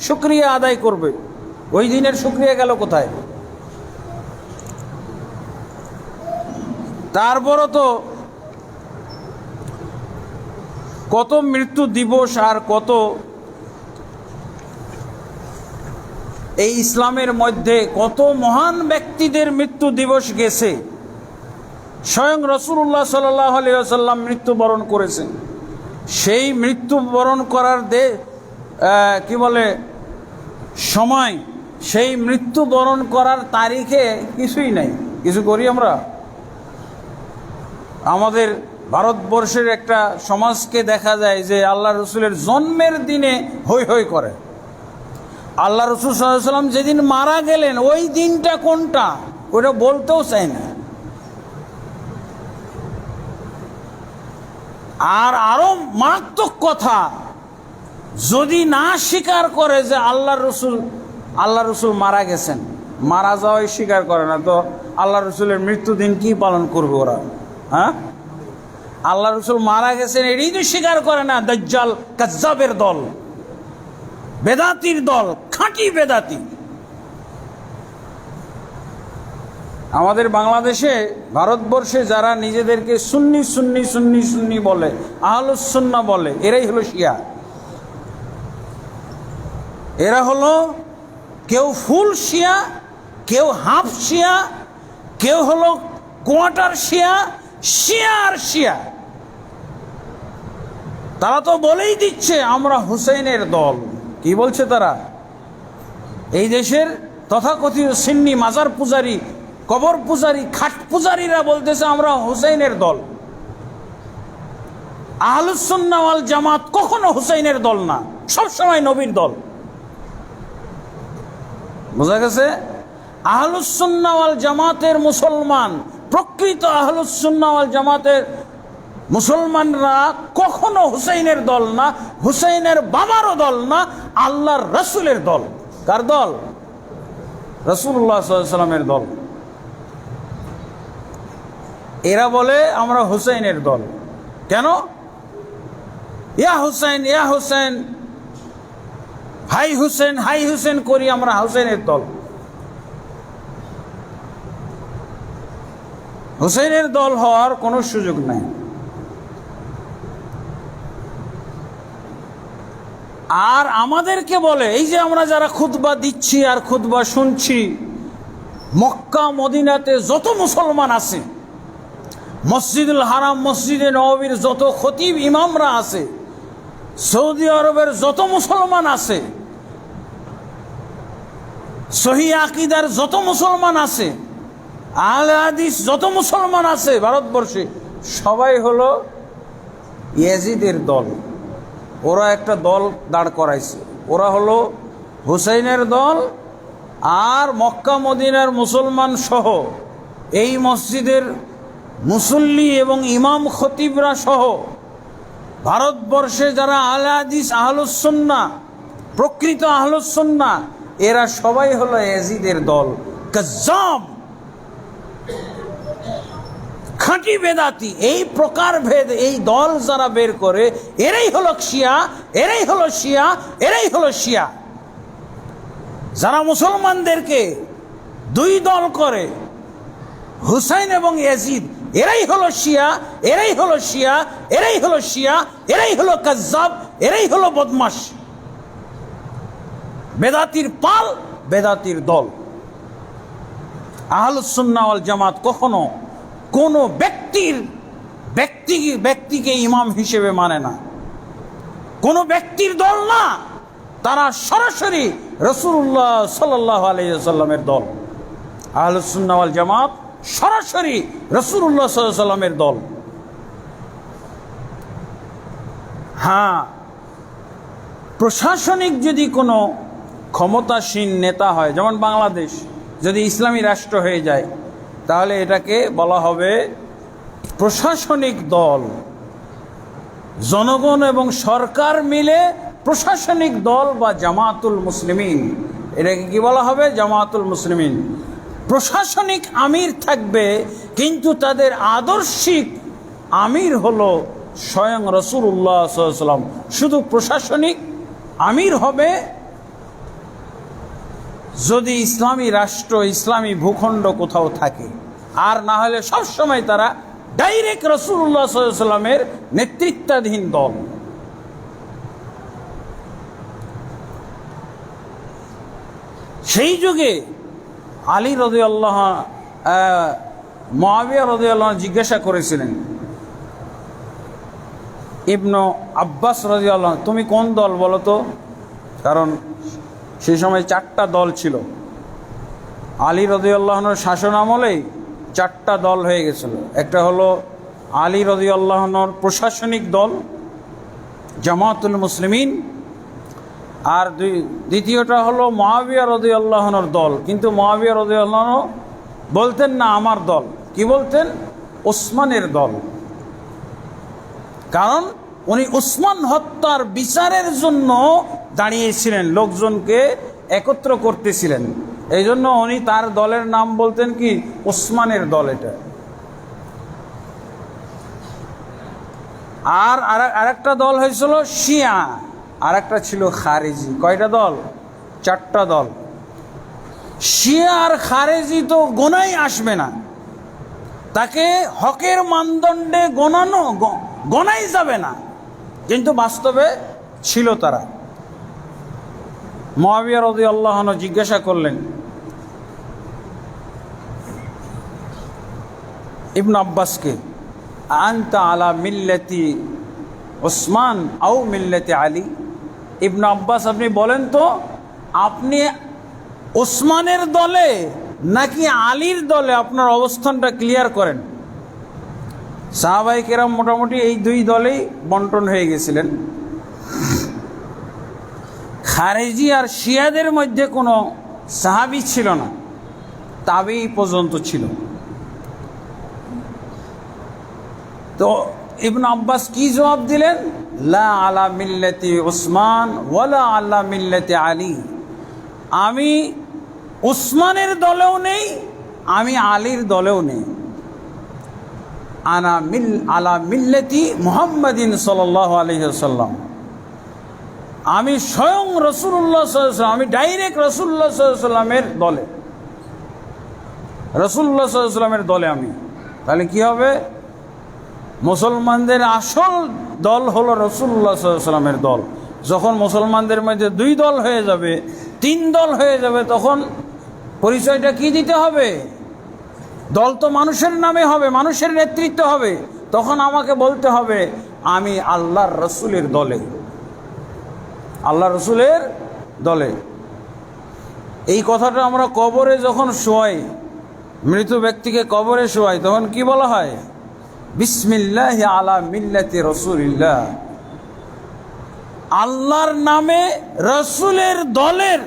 শুকরিয়া আদায় করবে। ওই দিনের শুকরিয়া গেল কোথায়? তারপরও তো কত মৃত্যু দিবস আর কত এই ইসলামের মধ্যে কত মহান ব্যক্তিদের মৃত্যু দিবস গেছে। স্বয়ং রাসূলুল্লাহ সাল্লাল্লাহু আলাইহি ওয়াসাল্লাম মৃত্যুবরণ করেছেন। সেই মৃত্যুবরণ করার সময়, সেই মৃত্যুবরণ করার তারিখে কিছুই নাই। কিছু করি আমরা? আমাদের ভারতবর্ষের একটা সমাজকে দেখা যায় যে আল্লাহ রসুলের জন্মের দিনে হৈ হৈ করে। আল্লাহ রসুল সাল্লাল্লাহু আলাইহি ওয়াসাল্লাম যেদিন মারা গেলেন ওই দিনটা কোনটা ওটা বলতেও চায় না। আর আরো মারাত্মক কথা, যদি না স্বীকার করে যে আল্লাহ রসুল মারা গেছেন, মারা যাওয়াই স্বীকার করে না, তো আল্লাহ রসুলের মৃত্যুদিন কি পালন করবে ওরা? হ্যাঁ, আল্লাহ রসুল মারা গেছেন এটাই তো স্বীকার করে না। দাজ্জাল কাজ্জাবের দল, বেদাতির দল, খাঁটি বেদাতি। আমাদের বাংলাদেশে, ভারতবর্ষে যারা নিজেদেরকে সুন্নি সুন্নি সুন্নি সুন্নি বলে, আহলুস সুন্নাহ বলে, এরাই হলো শিয়া। এরা হলো কেউ ফুল শিয়া, কেউ হাফ শিয়া, কেউ হলো কোয়ার্টার শিয়া, শিয়া আর শিয়া। তারা তো বলেই দিচ্ছে আমরা হুসাইনের দল। কি বলছে তারা? এই দেশের তথাকথিত সিন্নি, মাজার পূজারী, কবর পূজারী, খাট পূজারীরা বলতেছে আমরা হুসাইনের দল। আহলুস সুন্নাহ ওয়াল জামাত কখনো হুসাইনের দল না, সবসময় নবীর দল। বোঝা গেছে? আহলুস সুন্নাহ ওয়াল জামাতের মুসলমান, প্রকৃত আহলুস সুন্নাহ ওয়াল জামাতের মুসলমানরা কখনো হুসাইনের দল না, হুসাইনের বাবারও দল না, আল্লাহর রসুলের দল। কার দল? রাসূলুল্লাহ সাল্লাল্লাহু আলাইহি ওয়াসাল্লামের দল। এরা বলে আমরা হুসাইনের দল। কেন? ইয়া হুসাইন, ইয়া হুসাইন, হাই হুসেন, হাই হুসেন করি আমরা হুসেনের দল। হুসেনের দল হওয়ার কোনো সুযোগ নাই। আর আমাদেরকে বলে, এই যে আমরা যারা খুতবা দিচ্ছি আর খুতবা শুনছি, মক্কা মদিনাতে যত মুসলমান আছে, মসজিদুল হারাম, মসজিদে নববীর যত খতিব ইমামরা আছে, সৌদি আরবের যত মুসলমান আছে, সহি আকিদার যত মুসলমান আছে, আহলে হাদিস যত মুসলমান আছে ভারতবর্ষে, সবাই হলো ইয়াজিদের দল। ওরা একটা দল দাঁড় করাইছে, ওরা হলো হুসাইনের দল। আর মক্কা মদিনার মুসলমান সহ এই মসজিদের মুসল্লি এবং ইমাম খতিবরা সহ ভারতবর্ষে যারা আহলে হাদিস, আহলুস সুন্নাহ, প্রকৃত আহলুস সুন্নাহ, এরা সবাই হলো ইয়াজিদের দল। কাজ্জাব, খাঁটি বেদাতি। এই প্রকার ভেদ, এই দল যারা বের করে, এরাই হলো শিয়া, এরাই হলো শিয়া, এরাই হলো শিয়া। যারা মুসলমানদেরকে দুই দল করে, হুসাইন এবং ইয়াজিদ, এরাই হলো শিয়া, এরাই হলো শিয়া, এরাই হলো শিয়া, এরাই হলো কাজ্জাব, এরাই হলো বদমাশ, বেদাতির পাল, বেদাতির দল। আহলুস সুন্নাহ ওয়াল জামাত কখনো কোনো ব্যক্তিকে ইমাম হিসেবে মানে না, কোনো ব্যক্তির দল না। তারা সরাসরি রাসূলুল্লাহ সাল্লাল্লাহু আলাইহি ওয়াসাল্লামের দল। আহলুস সুন্নাহ ওয়াল জামাত সরাসরি রাসূলুল্লাহ সাল্লাল্লাহু আলাইহি ওয়াসাল্লামের দল। হ্যাঁ, প্রশাসনিক যদি কোনো ক্ষমতাসীন নেতা হয়, যেমন বাংলাদেশ যদি ইসলামী রাষ্ট্র হয়ে যায়, তাহলে এটাকে বলা হবে প্রশাসনিক দল। জনগণ এবং সরকার মিলে প্রশাসনিক দল বা জামাতুল মুসলিমিন, এটাকে কি বলা হবে? জামাতুল মুসলিমিন। প্রশাসনিক আমির থাকবে, কিন্তু তাদের আদর্শিক আমির হলো স্বয়ং রাসূলুল্লাহ সাল্লাল্লাহু আলাইহি ওয়াসাল্লাম। শুধু প্রশাসনিক আমির হবে যদি ইসলামী রাষ্ট্র, ইসলামী ভূখণ্ড কোথাও থাকে, আর না হলে সবসময় তারা ডাইরেক্ট রাসূলুল্লাহ সাল্লাল্লাহু আলাইহি ওয়াসাল্লামের নেতৃত্বাধীন দল। সেই যুগে আলী রাদিয়াল্লাহু, মুআবিয়া রাদিয়াল্লাহু জিজ্ঞাসা করেছিলেন ইবনু আব্বাস রাদিয়াল্লাহু, তুমি কোন দল বলো তো? কারণ সেই সময় 4টা দল ছিল। আলী রাদিয়াল্লাহুর শাসন আমলেই 4টা দল হয়ে গেছিল। একটা হলো আলী রাদিয়াল্লাহুর প্রশাসনিক দল, জামাতুল মুসলিমিন, আর দ্বিতীয়টা হলো মুআবিয়া রাদিয়াল্লাহুর দল। কিন্তু মুআবিয়া রাদিয়াল্লাহু বলতেন না আমার দল, কি বলতেন? ওসমানের দল। কারণ উনি উসমান হত্যার বিচারের জন্য দাঁড়িয়েছিলেন, লোকজনকে একত্র করতেছিলেন। এই জন্য উনি তার দলের নাম বলতেন কি, উসমানের দল। এটা আর আরেকটা দল হয়েছিল শিয়া, আরেকটা ছিল খারেজি। কয়টা দল? 4টা দল। শিয়া আর খারেজি তো গোনাই আসবে না, তাকে হকের মানদণ্ডে গণাই যাবে না, কিন্তু বাস্তবে ছিল তারা। মুআবিয়া রাদিয়াল্লাহু আনহু জিজ্ঞাসা করলেন ইবনে আব্বাসকে, আনতা আলা মিল্লাতি উসমান আও মিল্লাতি আলী? ইবনে আব্বাস, আপনি বলেন তো, আপনি উসমানের দলে নাকি আলীর দলে? আপনার অবস্থানটা ক্লিয়ার করেন। সাহাবায়ে কেরাম মোটামুটি এই 2 দলেই বন্টন হয়ে গেছিলেন। খারেজি আর শিয়াদের মধ্যে কোনো সাহাবী ছিল না, তাবেঈ পর্যন্ত ছিল। তো ইবনে আব্বাস কি জবাব দিলেন? লা আলা মিল্লাতি উসমান ওয়ালা আলা মিল্লাতি আলী। আমি উসমানের দলেও নেই, আমি আলীর দলেও নেই। আনা আলা মিল্লাতি মুহাম্মাদিন সাল্লাল্লাহু আলাইহি ওয়াসাল্লাম। আমি স্বয়ং রাসূলুল্লাহ সাল্লাল্লাহু আলাইহি ওয়াসাল্লাম, আমি ডাইরেক্ট রাসূলুল্লাহ সাল্লাল্লাহু আলাইহি ওয়াসাল্লামের দলে, রাসূলুল্লাহ সাল্লাল্লাহু আলাইহি ওয়াসাল্লামের দলে আমি। তাহলে কি হবে? মুসলমানদের আসল দল হলো রাসূলুল্লাহ সাল্লাল্লাহু আলাইহি ওয়াসাল্লামের দল। যখন মুসলমানদের মধ্যে 2 দল হয়ে যাবে, 3 দল হয়ে যাবে, তখন পরিচয়টা কি দিতে হবে? দল তো মানুষের নামে হবে, মানুষের নেতৃত্ব হবে। তখন আমাকে বলতে হবে আমি আল্লাহর রসুলের দলে, আল্লাহ রসুলের দলে। এই কথাটা আমরা কবরে যখন শোয়াই, মৃত ব্যক্তিকে কবরে শোয়াই, তখন কি বলা হয়? বিসমিল্লাহি আলা মিল্লাতি রাসূলিল্লাহ। আল্লাহর নামে রসুলের দলের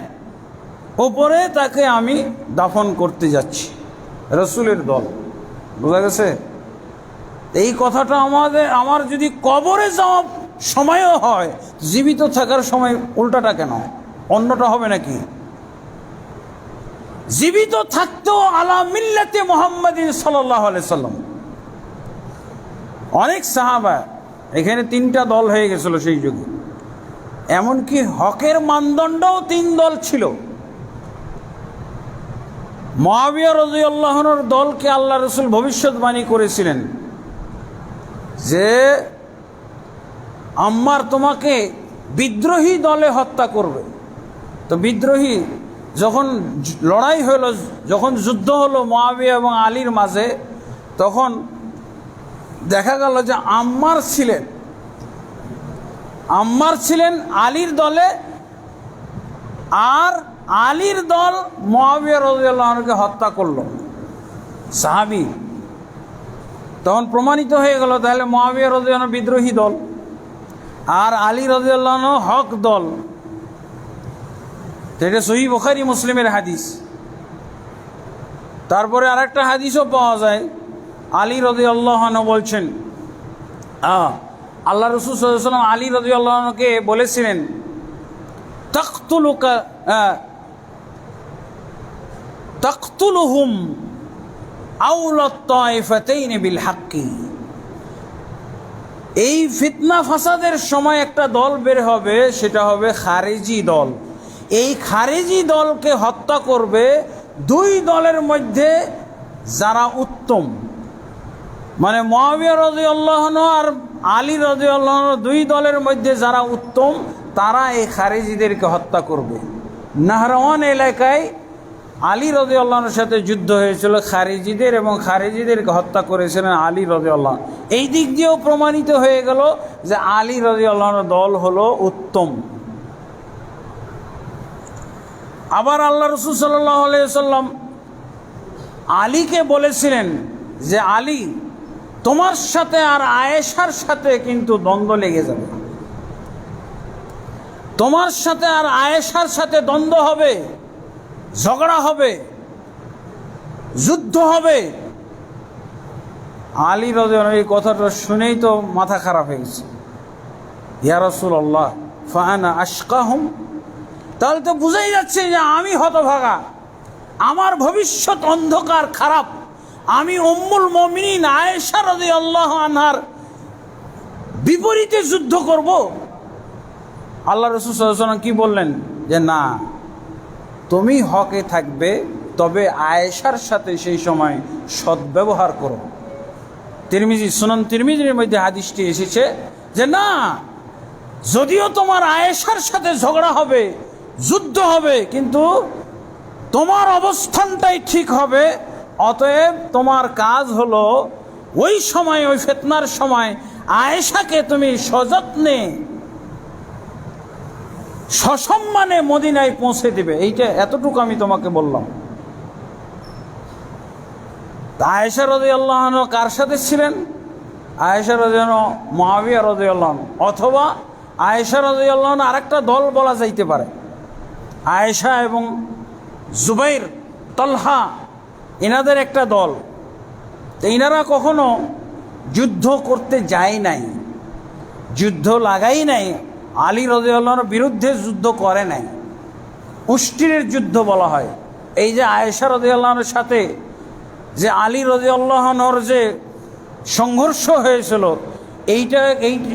উপরে তাকে আমি দাফন করতে যাচ্ছি, রসুলের দল। বোঝা গেছে? এই কথাটা আমার যদি কবরে যাওয়া সময়ও হয়, জীবিত থাকার সময় উল্টাটা কেন? অন্যটা হবে নাকি? জীবিত থাকতেও আলা মিল্লাতে মুহাম্মাদিন সাল্লাল্লাহু আলাইহি সাল্লাম। অনেক সাহাবা, এখানে 3টা দল হয়ে গেছিল সেই যুগে। এমনকি হকের মানদণ্ডও 3 দল ছিল। মুআবিয়া রাদিয়াল্লাহু আনহুর দলকে আল্লাহ রসুল ভবিষ্যৎবাণী করেছিলেন যে আম্মার তোমাকে বিদ্রোহী দলে হত্যা করবে। তো বিদ্রোহী যখন লড়াই হলো, যখন যুদ্ধ হলো মুআবিয়া এবং আলীর মাঝে, তখন দেখা গেল যে আম্মার ছিলেন আলীর দলে, আর আলীর দল মুআবিয়া রাদিয়াল্লাহু আনহুকে হত্যা করলো, সাহাবী। তখন প্রমাণিত হয়ে গেল তাহলে মুআবিয়া রাদিয়াল্লাহু আনহু বিদ্রোহী দল আর আলী রাদিয়াল্লাহু আনহু হক দল। এটা সহিহ বুখারী মুসলিমের হাদিস। তারপরে আরেকটা হাদিসও পাওয়া যায়, আলী রাদিয়াল্লাহু আনহু বলছেন, আল্লাহ রাসূল সাল্লাল্লাহু আলাইহি ওয়াসাল্লাম আলী রাদিয়াল্লাহু আনহুকে বলেছিলেন, তাকতুলুহুম আউলাত তাইফাতাইন বিল হাক্কি। এই ফিতনা ফাসাদের সময় একটা দল বের হবে, সেটা হবে খারেজি দল। এই খারেজি দলকে হত্যা করবে 2 দলের মধ্যে যারা উত্তম, মানে মুআবিয়া রাদিয়াল্লাহু আনহু আর আলী রাদিয়াল্লাহু আনহু 2 দলের মধ্যে যারা উত্তম, তারা এই খারেজিদেরকে হত্যা করবে। নাহরাওয়ান এলাকায় আলী রাদিয়াল্লাহু আনহুর সাথে যুদ্ধ হয়েছিল খারেজিদের, এবং খারেজিদেরকে হত্যা করেছিলেন আলী রাদিয়াল্লাহু আনহু। এই দিক দিয়েও প্রমাণিত হয়ে গেল যে আলী রাদিয়াল্লাহু আনহুর দল হলো উত্তম। আবার আল্লাহ রাসূল সাল্লাল্লাহু আলাইহি ওয়াসাল্লাম আলীকে বলেছিলেন যে আলী, তোমার সাথে আর আয়েশার সাথে কিন্তু দ্বন্দ্ব লেগে যাবে, তোমার সাথে আর আয়েশার সাথে দ্বন্দ্ব হবে, ঝগড়া হবে, যুদ্ধ হবে। আলী রাদিয়াল্লাহু এই কথাটা শুনেই তো মাথা খারাপ হয়ে গেছে। ইয়া রাসূলুল্লাহ ফাআনা আশকাহুম, তাহলে তো বুঝাই যাচ্ছে যে আমি হতভাগা, আমার ভবিষ্যৎ অন্ধকার খারাপ, আমি উম্মুল মুমিনিন আয়েশা রাদিয়াল্লাহু আনহার বিপরীতে যুদ্ধ করব। আল্লাহ রাসূল সাল্লাল্লাহু আলাইহি ওয়াসাল্লাম কি বললেন যে না, তুমি হকে থাকবে, তবে আয়েশার সাথে সেই সময় সদ্ব্যবহার করো। তিরমিজি, সুনান তিরমিজির মধ্যে হাদিসটি এসেছে যে না, যদিও তোমার আয়েশার সাথে ঝগড়া হবে, যুদ্ধ হবে, কিন্তু তোমার অবস্থানটাই ঠিক হবে। অতএব তোমার কাজ হলো ওই সময়, ওই ফিতনার সময় আয়েশাকে তুমি সযত্নে সসম্মানে মদিনায় পৌঁছে দিবে। এইটা এতটুকু আমি তোমাকে বললাম। আয়েশা রাদিয়াল্লাহু আনহা কার সাথে ছিলেন? আয়েশা রাদিয়াল্লাহু মুআবিয়া রাদিয়াল্লাহু আনহু, অথবা আয়েশা রাদিয়াল্লাহু আনহা আরেকটা দল বলা যাইতে পারে। আয়েশা এবং জুবাইর, তালহা, এনাদের একটা দল। তো এনারা কখনো যুদ্ধ করতে যায় নাই, যুদ্ধ লাগাই নাই, আলী রাদিয়াল্লাহু আনহুর বিরুদ্ধে যুদ্ধ করে নাই। উষ্ট্রের যুদ্ধ বলা হয়। এই যে আয়েশা রাদিয়াল্লাহু আনহার সাথে যে আলী রাদিয়াল্লাহু আনহুর যে সংঘর্ষ হয়েছিল,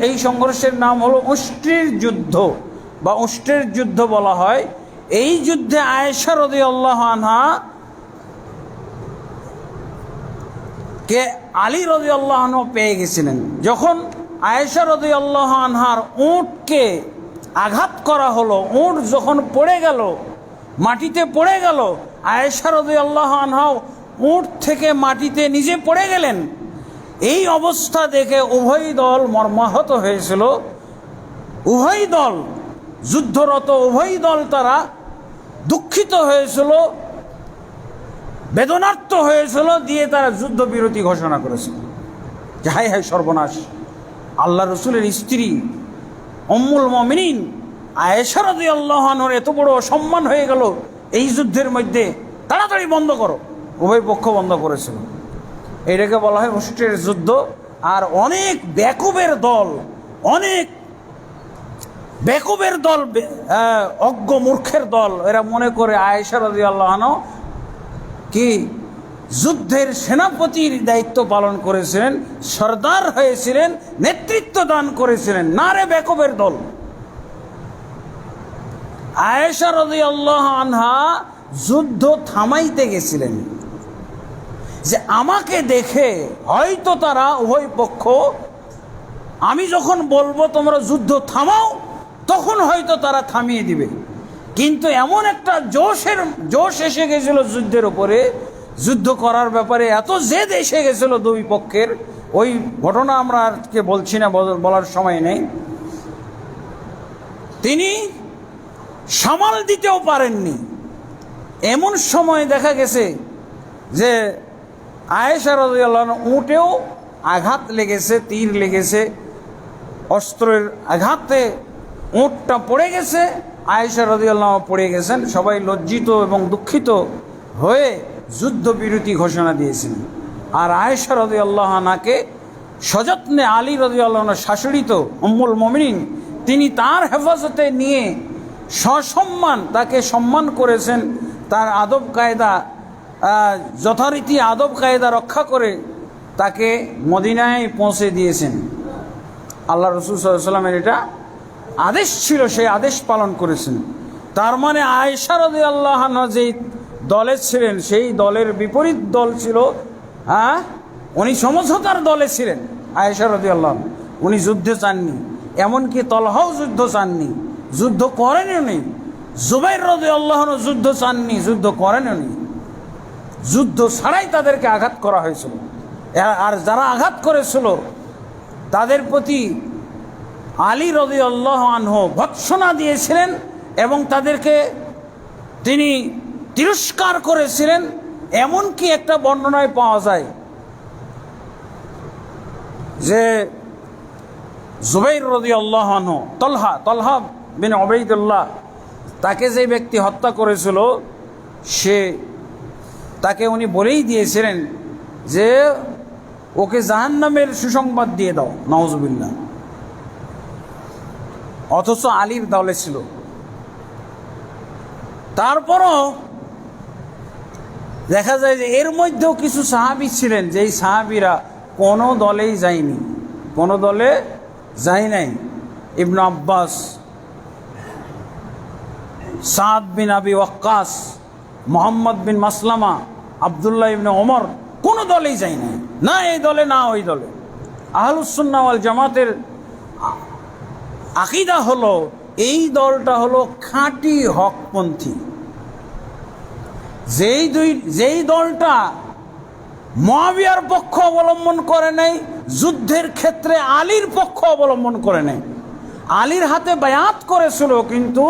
এই সংঘর্ষের নাম হলো উষ্ট্রের যুদ্ধ বা উষ্ট্রের যুদ্ধ বলা হয়। এই যুদ্ধে আয়েশা রাদিয়াল্লাহু আনহা কে আলী রাদিয়াল্লাহু আনহু পেয়ে গেছিলেন। যখন আয়েশা রাদিয়াল্লাহু আনহার উটকে আঘাত করা হলো, উট যখন পড়ে গেল, মাটিতে পড়ে গেল, আয়েশা রাদিয়াল্লাহু আনহা উট থেকে মাটিতে নিজে পড়ে গেলেন। এই অবস্থা দেখে উভয় দল মর্মাহত হয়েছিল। উভয় দল যুদ্ধরত, উভয় দল তারা দুঃখিত হয়েছিল, বেদনার্ত হয়েছিল, দিয়ে তারা যুদ্ধবিরতি ঘোষণা করেছিল। যে হায় হায় সর্বনাশ, আল্লাহ রসুলের স্ত্রী উম্মুল মুমিনিন আয়েশা রাদিয়াল্লাহু আনহার এত বড় অসম্মান হয়ে গেল এই যুদ্ধের মধ্যে, তাড়াতাড়ি বন্ধ করো। উভয় পক্ষ বন্ধ করেছিল। এটাকে বলা হয় উষ্ট্রের যুদ্ধ। আর অনেক বেকুবের দল, অনেক বেকুবের দল, অজ্ঞ মূর্খের দল, এরা মনে করে আয়েশা রাদিয়াল্লাহু আনহা কি যুদ্ধের সেনাপতির দায়িত্ব পালন করেছিলেন, সর্দার হয়েছিলেন, নেতৃত্ব দান করেছিলেন। না রে বেকুবের দল, আয়েশা রাদিয়াল্লাহু আনহা যুদ্ধ থামাইতে গেছিলেন যে আমাকে দেখে হয়তো তারা উভয় পক্ষ, আমি যখন বলবো তোমরা যুদ্ধ থামাও, তখন হয়তো তারা থামিয়ে দিবে। কিন্তু এমন একটা জোশ এসে গেছিল যুদ্ধের উপরে, যুদ্ধ করার ব্যাপারে এত জেদ এসে গেছিল দুই পক্ষের। ওই ঘটনা আমরা আজকে বলছি না, বলার সময় নেই। তিনি সামাল দিতেও পারেননি। এমন সময় দেখা গেছে যে আয়েশা রাদিয়াল্লাহু আনহা উটেও আঘাত লেগেছে, তীর লেগেছে, অস্ত্রের আঘাতে উটটা পড়ে গেছে, আয়েশা রাদিয়াল্লাহু আনহা পড়ে গেছেন। সবাই লজ্জিত এবং দুঃখিত হয়ে যুদ্ধবিরতি ঘোষণা দিয়েছেন। আর আয়েশা রাদিয়াল্লাহু আনহাকে সযত্নে আলী রাদিয়াল্লাহু আনহু শাশুড়ি তো উম্মুল মুমিনিন, তিনি তার হেফাজতে নিয়ে সসম্মান তাকে সম্মান করেছেন। তার আদব কায়দা, যথারীতি আদব কায়দা রক্ষা করে তাকে মদিনায় পৌঁছে দিয়েছেন। আল্লাহ রাসূল সাল্লাল্লাহু আলাইহি ওয়াসাল্লামের এটা আদেশ ছিল, সেই আদেশ পালন করেছেন। তার মানে আয়েশা রাদিয়াল্লাহু আনহা যেই দলে ছিলেন, সেই দলের বিপরীত দল ছিল, উনি সমঝোতার দলে ছিলেন। আয়েশা রাদিয়াল্লাহু আনহা উনি যুদ্ধে চাননি, এমনকি তলহাও যুদ্ধ চাননি, যুদ্ধ করেনও নি। জুবাইর রাদিয়াল্লাহু আনহু যুদ্ধ চাননি, যুদ্ধ করেনও নি। যুদ্ধ ছাড়াই তাদেরকে আঘাত করা হয়েছিল। আর যারা আঘাত করেছিল তাদের প্রতি আলী রাদিয়াল্লাহু আনহু ভৎসনা দিয়েছিলেন এবং তাদেরকে তিনি তিরস্কার করেছিলেন। এমনকি একটা বর্ণনায় পাওয়া যায় যে জুবাইর রাদিয়াল্লাহু আনহু, তলহা বিন উবাইদুল্লাহ, তাকে যে ব্যক্তি হত্যা করেছিল তাকে উনি বলেই দিয়েছিলেন যে ওকে জাহান্নামের সুসংবাদ দিয়ে দাও, নাউজুবিল্লাহ। অথচ আলীর দলে ছিল। তারপরও দেখা যায় যে এর মধ্যেও কিছু সাহাবী ছিলেন, যেই সাহাবীরা কোনো দলেই যায়নি, কোনো দলে যায় নাই। ইবনে আব্বাস, সাদ বিন আবি ওয়াক্কাস, মোহাম্মদ বিন মাসলামা, আবদুল্লাহ ইবনে ওমর কোনো দলেই যায় নাই, না এই দলে না ওই দলে। আহলুস সুন্নাহ ওয়াল জামাতের আকীদা হলো এই দলটা হলো খাঁটি হকপন্থী। যেই দলটা মুআবিয়ার পক্ষ অবলম্বন করে নাই, যুদ্ধের ক্ষেত্রে আলীর পক্ষ অবলম্বন করে নাই, আলীর হাতে বায়াত করেছিল কিন্তু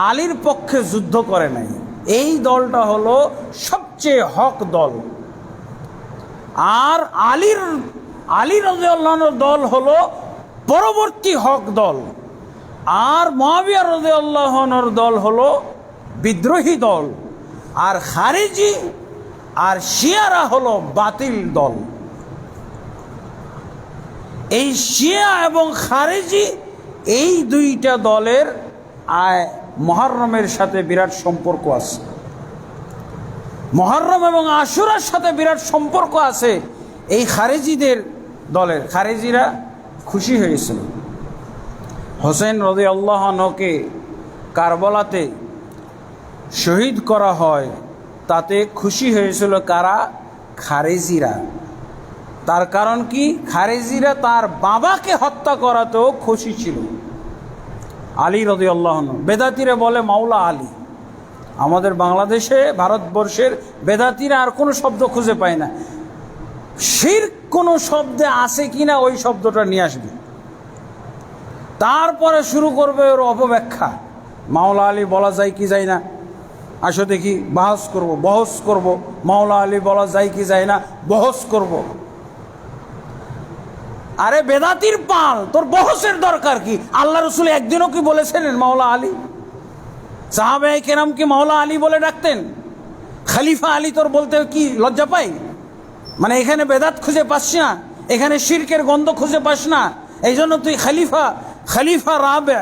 আলীর পক্ষে যুদ্ধ করে নাই, এই দলটা হলো সবচেয়ে হক দল। আর আলী রাদিয়াল্লাহু আনহুর দল হলো পরবর্তী হক দল। আর মুআবিয়া রাদিয়াল্লাহু আনহুর দল হলো বিদ্রোহী দল। আর খারিজি আর শিয়ারা হলো বাতিল দল। এই শিয়া এবং খারিজি এই দুইটা দলের মুহররমের সাথে বিরাট সম্পর্ক আছে। মুহররম এবং আশুরার সাথে বিরাট সম্পর্ক আছে এই খারিজিদের দলের। খারিজিরা খুশি হয়েছিল হোসেন রাদিয়াল্লাহু আনহুকে কারবালাতে শহীদ করা হয়, তাতে খুশি হয়েছিল কারা? খারিজিরা। তার কারণ কি? খারিজিরা তার বাবাকে হত্যা করাতেও খুশি ছিল আলী রাদিয়াল্লাহু আনহু। বেদাতিরা বলে মাওলা আলী। আমাদের বাংলাদেশে, ভারতবর্ষের বেদাতিরা আর কোনো শব্দ খুঁজে পায় না, শিরক কোনো শব্দে আছে কিনা ওই শব্দটা নিয়ে আসবে, তারপরে শুরু করবে ওর অপব্যাখ্যা। মাওলা আলী বলা যায় কি যায় না, আসো দেখি বহস করব। মাওলা আলী বলা যায় কি যায় না, বহস করব। আরে বেদাতির পাল, তোর বহসের দরকার কি? আল্লাহ রসুল একদিনও কি বলেছিলেন মাওলা আলী? সাহাবায়ে কেরাম কি মাওলা আলী বলে ডাকতেন? খলিফা আলী তোর বলতে কি লজ্জা পাই? মানে এখানে বেদাত খুঁজে পাস না, এখানে শিরকের গন্ধ খুঁজে পাস না, এই জন্য তুই খলিফা রাবে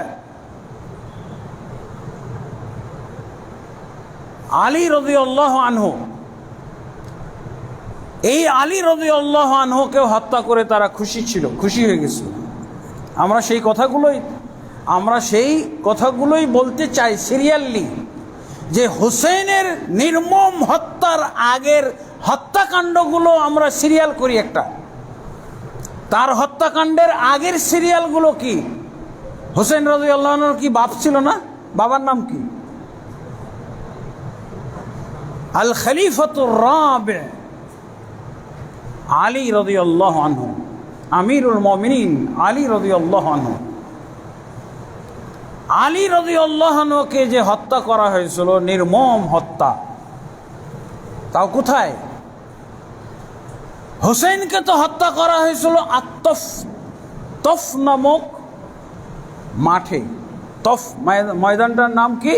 আলী রাদিয়াল্লাহু আনহু। এই আলী রাদিয়াল্লাহু আনহুকেও হত্যা করে তারা খুশি হয়ে গেছিল। আমরা সেই কথাগুলোই বলতে চাই সিরিয়ালি, যে হুসেনের নির্মম হত্যার আগের হত্যাকাণ্ডগুলো আমরা সিরিয়াল করি একটা। তার হত্যাকাণ্ডের আগের সিরিয়ালগুলো কি? হুসেন রাদিয়াল্লাহু আনহুর কি বাপ ছিল না? বাবার নাম কি? আল খলিফাতুর রাবে আলী রাদিয়াল্লাহু আনহু, আমিরুল মুমিনিন আলী রাদিয়াল্লাহু আনহু। আলী রাদিয়াল্লাহু আনহুকে যে হত্যা করা হয়েছিল, নির্মম হত্যা, তাও কোথায়? হুসেনকে তো হত্যা করা হয়েছিল তফ নামক মাঠে। ময়দানটার নাম কি?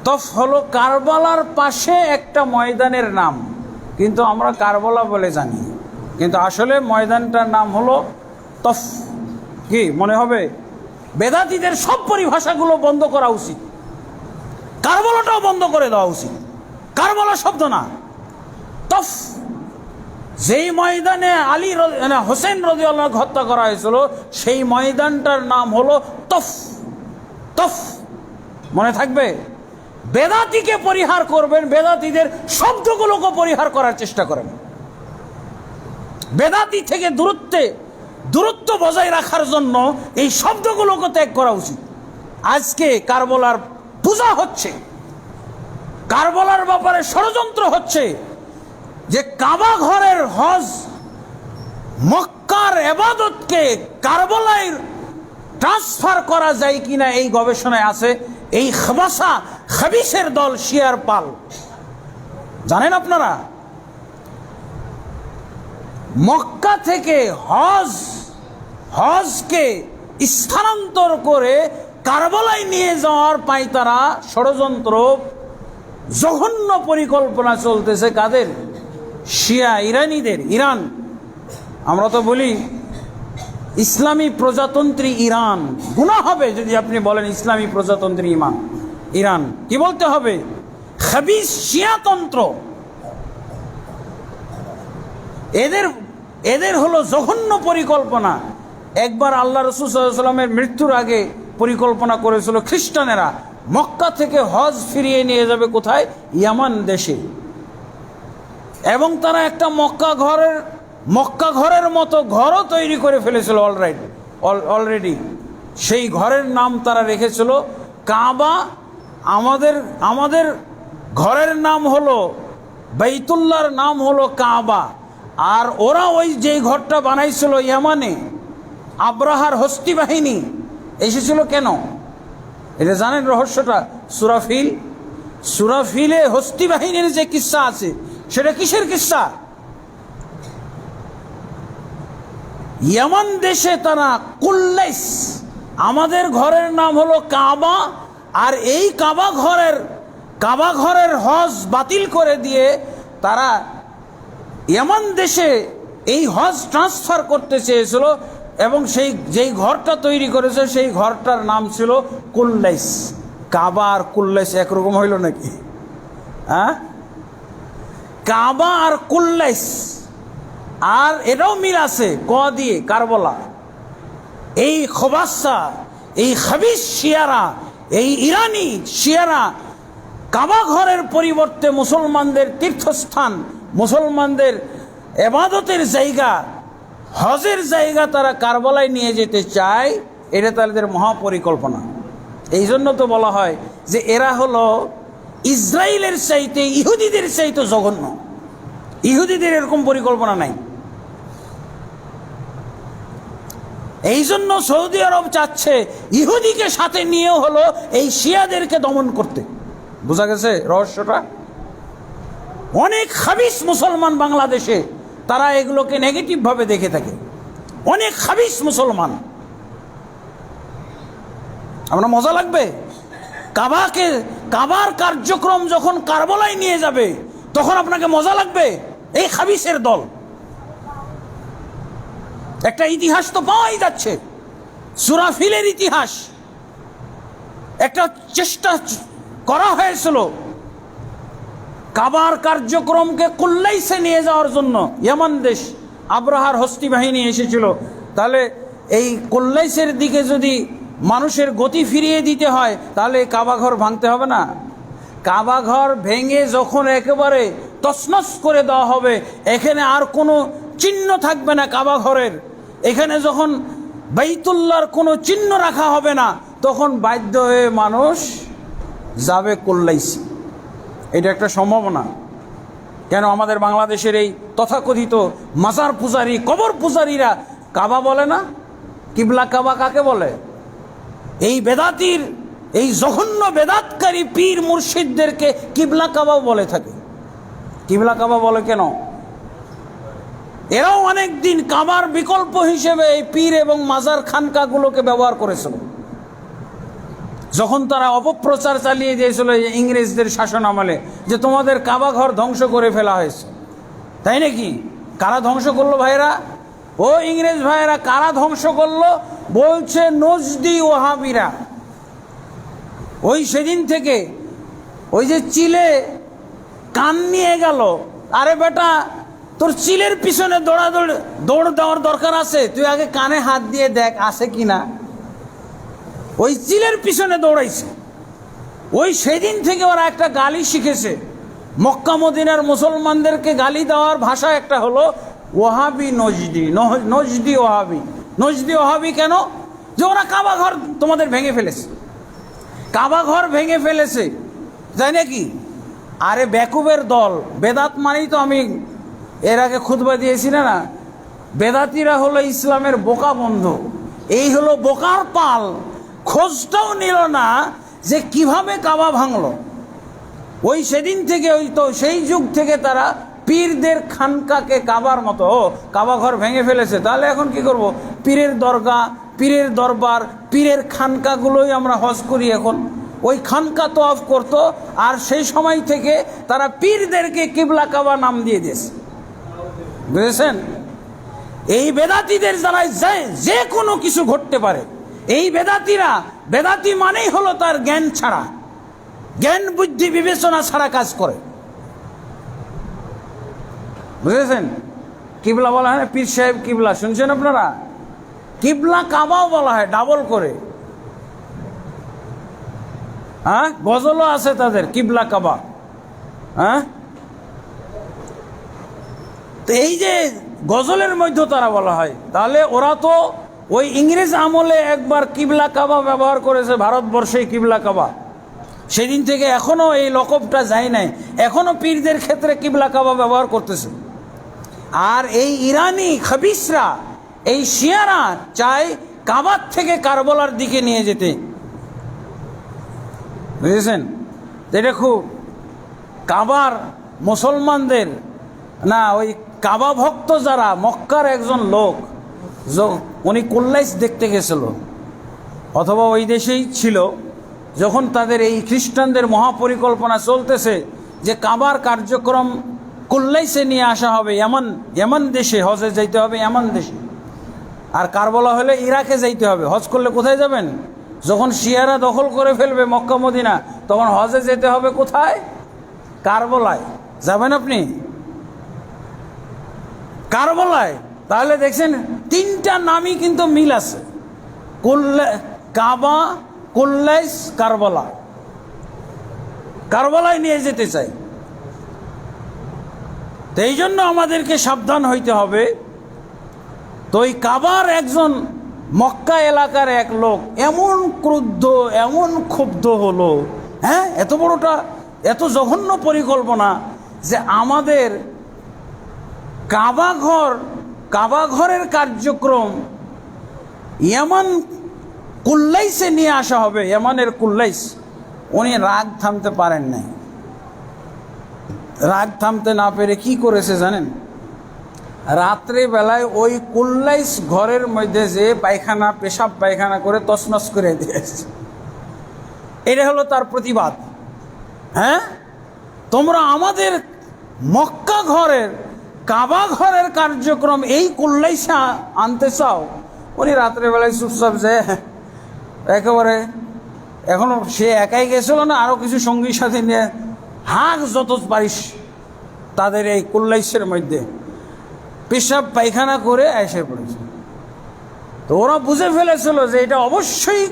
তফ হলো কারবালার পাশে একটা ময়দানের নাম, কিন্তু আমরা কারবালা বলে জানি, কিন্তু আসলে ময়দানটার নাম হলো তফ। কি মনে হবে? বেদাতীদের সব পরিভাষাগুলো বন্ধ করা উচিত, কারবালাটাও বন্ধ করে দেওয়া উচিত। কারবালা শব্দ না, তফ। যেই ময়দানে হোসেন রাদিয়াল্লাহু আনহু হত্যা করা হয়েছিল, সেই ময়দানটার নাম হলো তফ। মনে থাকবে? বেদাতিকে পরিহার করবেন, বেদাতিদের শব্দগুলোকে পরিহার করার চেষ্টা করেন। বেদাতি থেকে দূরত্ব বজায় রাখার জন্য এই শব্দগুলোকে ত্যাগ করা উচিত। আজকে কারবালার পূজা হচ্ছে, কারবালার ব্যাপারে ষড়যন্ত্র হচ্ছে, যে কাবা ঘরের হজ মক্কার ইবাদতকে কারবালায় ট্রান্সফার করা যায় কিনা এই গবেষণায় আছে এই খবিসের দল শিয়ার পাল। জানেন আপনারা, মক্কা থেকে হজকে স্থানান্তর করে কারবালায় নিয়ে যাওয়ার পায়তারা ষড়যন্ত্র জঘন্য পরিকল্পনা চলতেছে কাদের? শিয়া ইরানিদের। ইরান, আমরা তো বলি ইসলামী প্রজাতন্ত্রী ইরান। গুনাহ হবে যদি আপনি বলেন ইসলামী প্রজাতন্ত্রী ইরান। কি বলতে হবে? খাবিস শিয়াতন্ত্র। এদের হলো জঘন্য পরিকল্পনা। একবার আল্লাহ রাসূল সাল্লাল্লাহু আলাইহি ওয়াসাল্লামের মৃত্যুর আগে পরিকল্পনা করেছিল খ্রিস্টানেরা মক্কা থেকে হজ ফিরিয়ে নিয়ে যাবে কোথায়? ইয়ামান দেশে। এবং তারা একটা মক্কা ঘরের মতো ঘরও তৈরি করে ফেলেছিল অলরেডি। সেই ঘরের নাম তারা রেখেছিল কাবা। আমাদের ঘরের নাম হলো বাইতুল্লাহর নাম হলো কাবা। আর ওরা ওই যেই ঘরটা বানাইছিল ইয়ামানে, আব্রাহার হস্তি বাহিনী এসেছিল কেন? এটা জানেন রহস্যটা? সুরাফিলে হস্তি বাহিনীর যে কিস্সা আছে, সেটা কিসের কিস্সা? ইয়ামান দেশে তারা কুল্লাইস, আমাদের ঘরের নাম হলো কাবা, আর এই কাবা ঘরের হজ বাতিল করে দিয়ে তারা ইয়ামান দেশে এই হজ ট্রান্সফার করতে চেয়েছিল। এবং যেই ঘরটা তৈরি করেছে সেই ঘরটার নাম ছিল কুল্লাইস। কাবা আর কুল্লাইস একরকম হইল নাকি? হ্যাঁ, কাবা আর কুল্লাইস। আর এটাও মিল আছে ক দিয়ে, কারবলা। এই খোবাসা, এই খাবিস শিয়ারা, এই ইরানি শিয়ারা কাবা ঘরের পরিবর্তে মুসলমানদের তীর্থস্থান, মুসলমানদের ইবাদতের জায়গা, হজের জায়গা তারা কারবালায় নিয়ে যেতে চায়। এটা তাদের মহাপরিকল্পনা। এই জন্য তো বলা হয় যে এরা হলো ইসরায়েলের চাইতে, ইহুদিদের চাইতে জঘন্য। ইহুদিদের এরকম পরিকল্পনা নাই। এই জন্য সৌদি আরব চাচ্ছে ইহুদিকে সাথে নিয়ে হলো এই শিয়াদেরকে দমন করতে। বোঝা গেছে রহস্যটা? অনেক খাবিস মুসলমান বাংলাদেশে, তারা এগুলোকে নেগেটিভ ভাবে দেখে থাকে। অনেক খাবিস মুসলমান। আমরা মজা লাগবে কাবার কার্যক্রম যখন কারবালায় নিয়ে যাবে, তখন আপনাকে মজা লাগবে। এই খাবিসের দল, একটা ইতিহাস তো পাওয়াই যাচ্ছে, সুরাফিলের ইতিহাস। একটা চেষ্টা করা হয়েছিল কাবার কার্যক্রমকে কুল্লাইসে নিয়ে যাওয়ার জন্য। ইয়ামান দেশ, আব্রাহার হস্তি বাহিনী এসেছিল। তাহলে এই কুল্লাইসের দিকে যদি মানুষের গতি ফিরিয়ে দিতে হয়, তাহলে কাবা ঘর ভাঙতে হবে না? কাবা ঘর ভেঙে যখন একেবারে তছনছ করে দেওয়া হবে, এখানে আর কোনো চিহ্ন থাকবে না কাবা ঘরের, এখানে যখন বাইতুল্লাহর কোনো চিহ্ন রাখা হবে না, তখন বাধ্য হয়ে মানুষ যাবে কুল্লাইসি। এটা একটা সম্ভাবনা। কেন আমাদের বাংলাদেশের এই তথাকথিত মাজার পূজারী, কবর পূজারীরা কাবা বলে না? কিবলা কাবা কাকে বলে? এই বেদাতির, এই জঘন্য বেদাতকারী পীর মুর্শিদদেরকে কিবলা কাবা বলে থাকে। কিবলা কাবা বলে কেন? এরাও অনেক দিন কাবার বিকল্প হিসেবে এই পীর এবং মাজার খানকাগুলোকে ব্যবহার করেছিল। যখন তারা অপপ্রচার চালিয়ে দিয়েছিল ইংরেজদের শাসন আমলে, যে তোমাদের কাবা ঘর ধ্বংস করে ফেলা হয়েছে, তাই নাকি? কারা ধ্বংস করলো ভাইরা? ও ইংরেজ ভাইরা কারা ধ্বংস করলো? বলছে নজদি ওহাবিরা। ওই সেদিন থেকে ওই যে চিলে কান নিয়ে গেল, আরে বেটা তোর চিলের পিছনে দৌড় দেওয়ার দরকার আছে? তুই আগে কানে হাত দিয়ে দেখ আছে কিনা। ওই চিলের পিছনে দৌড়াইছে। ওই সেদিন থেকে ওরা একটা গালি শিখেছে। মক্কা মদিনার মুসলমানদেরকে গালি দেওয়ার ভাষা একটা হলো ওহাবি নজদি। নজদি ওহাবি। নজদি ওহাবি কেন? যে ওরা কাবা ঘর তোমাদের ভেঙে ফেলেছে, কাবা ঘর ভেঙে ফেলেছে, তাই নাকি? আরে বেকুবের দল। বেদাত মানেই তো, আমি এর আগে খুতবা দিয়েছি না, বেদাতিরা হলো ইসলামের বোকা বন্ধু। এই হলো বোকার পাল। খোঁজটাও নিল না যে কিভাবে কাবা ভাঙলো। ওই সেদিন থেকে, ওই তো সেই যুগ থেকে তারা পীরদের খানকাকে কাবার মতো, কাবা ঘর ভেঙে ফেলেছে, তাহলে এখন কি করব? পীরের দরগা, পীরের দরবার, পীরের খানকাগুলোই আমরা হজ করি এখন। ওই খানকা তোয়াফ করতো, আর সেই সময় থেকে তারা পীরদেরকে কিবলা কাবা নাম দিয়ে দিয়েছে। বুঝেছেন? এই বেদাতীদের দ্বারা যে কোনো কিছু ঘটতে পারে। এই বেদাতীরা, বেদাতি মানেই হলো তার জ্ঞান ছাড়া, জ্ঞান বুদ্ধি বিবেচনা ছাড়া কাজ করে। বুঝেছেন? কিবলা বলা হয় না, পীর সাহেব কিবলা, শুনছেন আপনারা? কিবলা কাবাও বলা হয় ডাবল করে। হ্যাঁ, গজলও আছে তাদের, কিবলা কাবা। হ্যাঁ, তো এই যে গজলের মধ্যে তারা বলা হয়, তাহলে ওরা তো ওই ইংরেজ আমলে একবার কিবলা কাবা ব্যবহার করেছে, ভারতবর্ষে কিবলা কাবা। সেদিন থেকে এখনো এই লকবটা যায় নাই, এখনো পীরদের ক্ষেত্রে কিবলা কাবা ব্যবহার করতেছে। আর এই ইরানি খাবিসরা, এই শিয়ারা চায় কাবার থেকে কারবালার দিকে নিয়ে যেতে। বুঝেছেন? এটা খুব কাবার মুসলমানদের না, ওই কাবা ভক্ত যারা, মক্কার একজন লোক, উনি কুল্লাইস দেখতে গেছিল, অথবা ওই দেশেই ছিল, যখন তাদের এই খ্রিস্টানদের মহাপরিকল্পনা চলতেছে যে কাবার কার্যক্রম কুল্লাইসে নিয়ে আসা হবে, ইয়ামান দেশে হজে যাইতে হবে, ইয়ামান দেশে। আর কারবালা হলে ইরাকে যাইতে হবে। হজ করলে কোথায় যাবেন? যখন শিয়ারা দখল করে ফেলবে মক্কা মদিনা, তখন হজে যেতে হবে কোথায়? কারবালায়। যাবেন আপনি কারবালায়? তাহলে দেখছেন তিনটা নামই কিন্তু মিল আছে, কাবা, কুল্লাইস, কারবালা। কারবালায় নিয়ে যেতে চাই। তো এই জন্য আমাদেরকে সাবধান হইতে হবে। তো ওই কাবার একজন মক্কা এলাকার এক লোক এমন ক্রুদ্ধ, এমন ক্ষুব্ধ হলো, হ্যাঁ, এত বড়টা, এত জঘন্য পরিকল্পনা যে আমাদের কাবা ঘরের কার্যক্রম ইয়ামান কুল্লাইসে নিয়ে আসা হবে, ইয়ামানের কুল্লাইস। উনি রাগ থামতে পারেন নাই। রাগ থামতে না পেরে কি করেছে জানেন? রাত্রে বেলায় ওই কুল্লাইস ঘরের মধ্যে যে পায়খানা, পেশাব পায়খানা করে তছনছ করে দিয়েছে। এটা হলো তার প্রতিবাদ। হ্যাঁ, তোমরা আমাদের মক্কা ঘরের, কাবা ঘরের কার্যক্রম এই কুল্লাইসে আনতে চাও? উনি রাত্রেবেলায় চুপচাপ যে একেবারে, এখনো সে একাই গেছিল না, আরও কিছু সঙ্গীর সাথে নিয়ে হাঁক যত পারিস তাদের এই কুল্লাইসের মধ্যে পেশাব পায়খানা করে এসে পড়েছে। তো ওরা বুঝে ফেলেছিল যে এটা অবশ্যই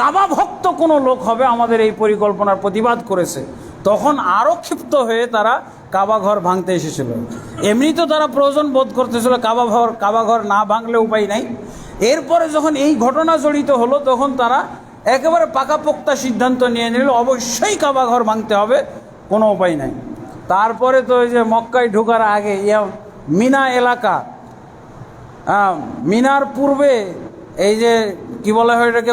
কাবা ভক্ত কোনো লোক হবে, আমাদের এই পরিকল্পনার প্রতিবাদ করেছে। তখন আরও ক্ষিপ্ত হয়ে তারা কাবা ঘর ভাঙতে এসেছিল। এমনি তো তারা প্রয়োজন বোধ করতেছিল কাবা ঘর না ভাঙলে উপায় নাই। এরপরে যখন এই ঘটনা জড়িত হলো, তখন তারা একেবারে পাকাপোক্তা সিদ্ধান্ত নিয়ে নিল অবশ্যই কাবা ঘর ভাঙতে হবে, কোনো উপায় নাই। তারপরে তো ওই যে মক্কায় ঢোকার আগে মিনা এলাকা, মিনার পূর্বে এই যে কি বলা হয় এটাকে,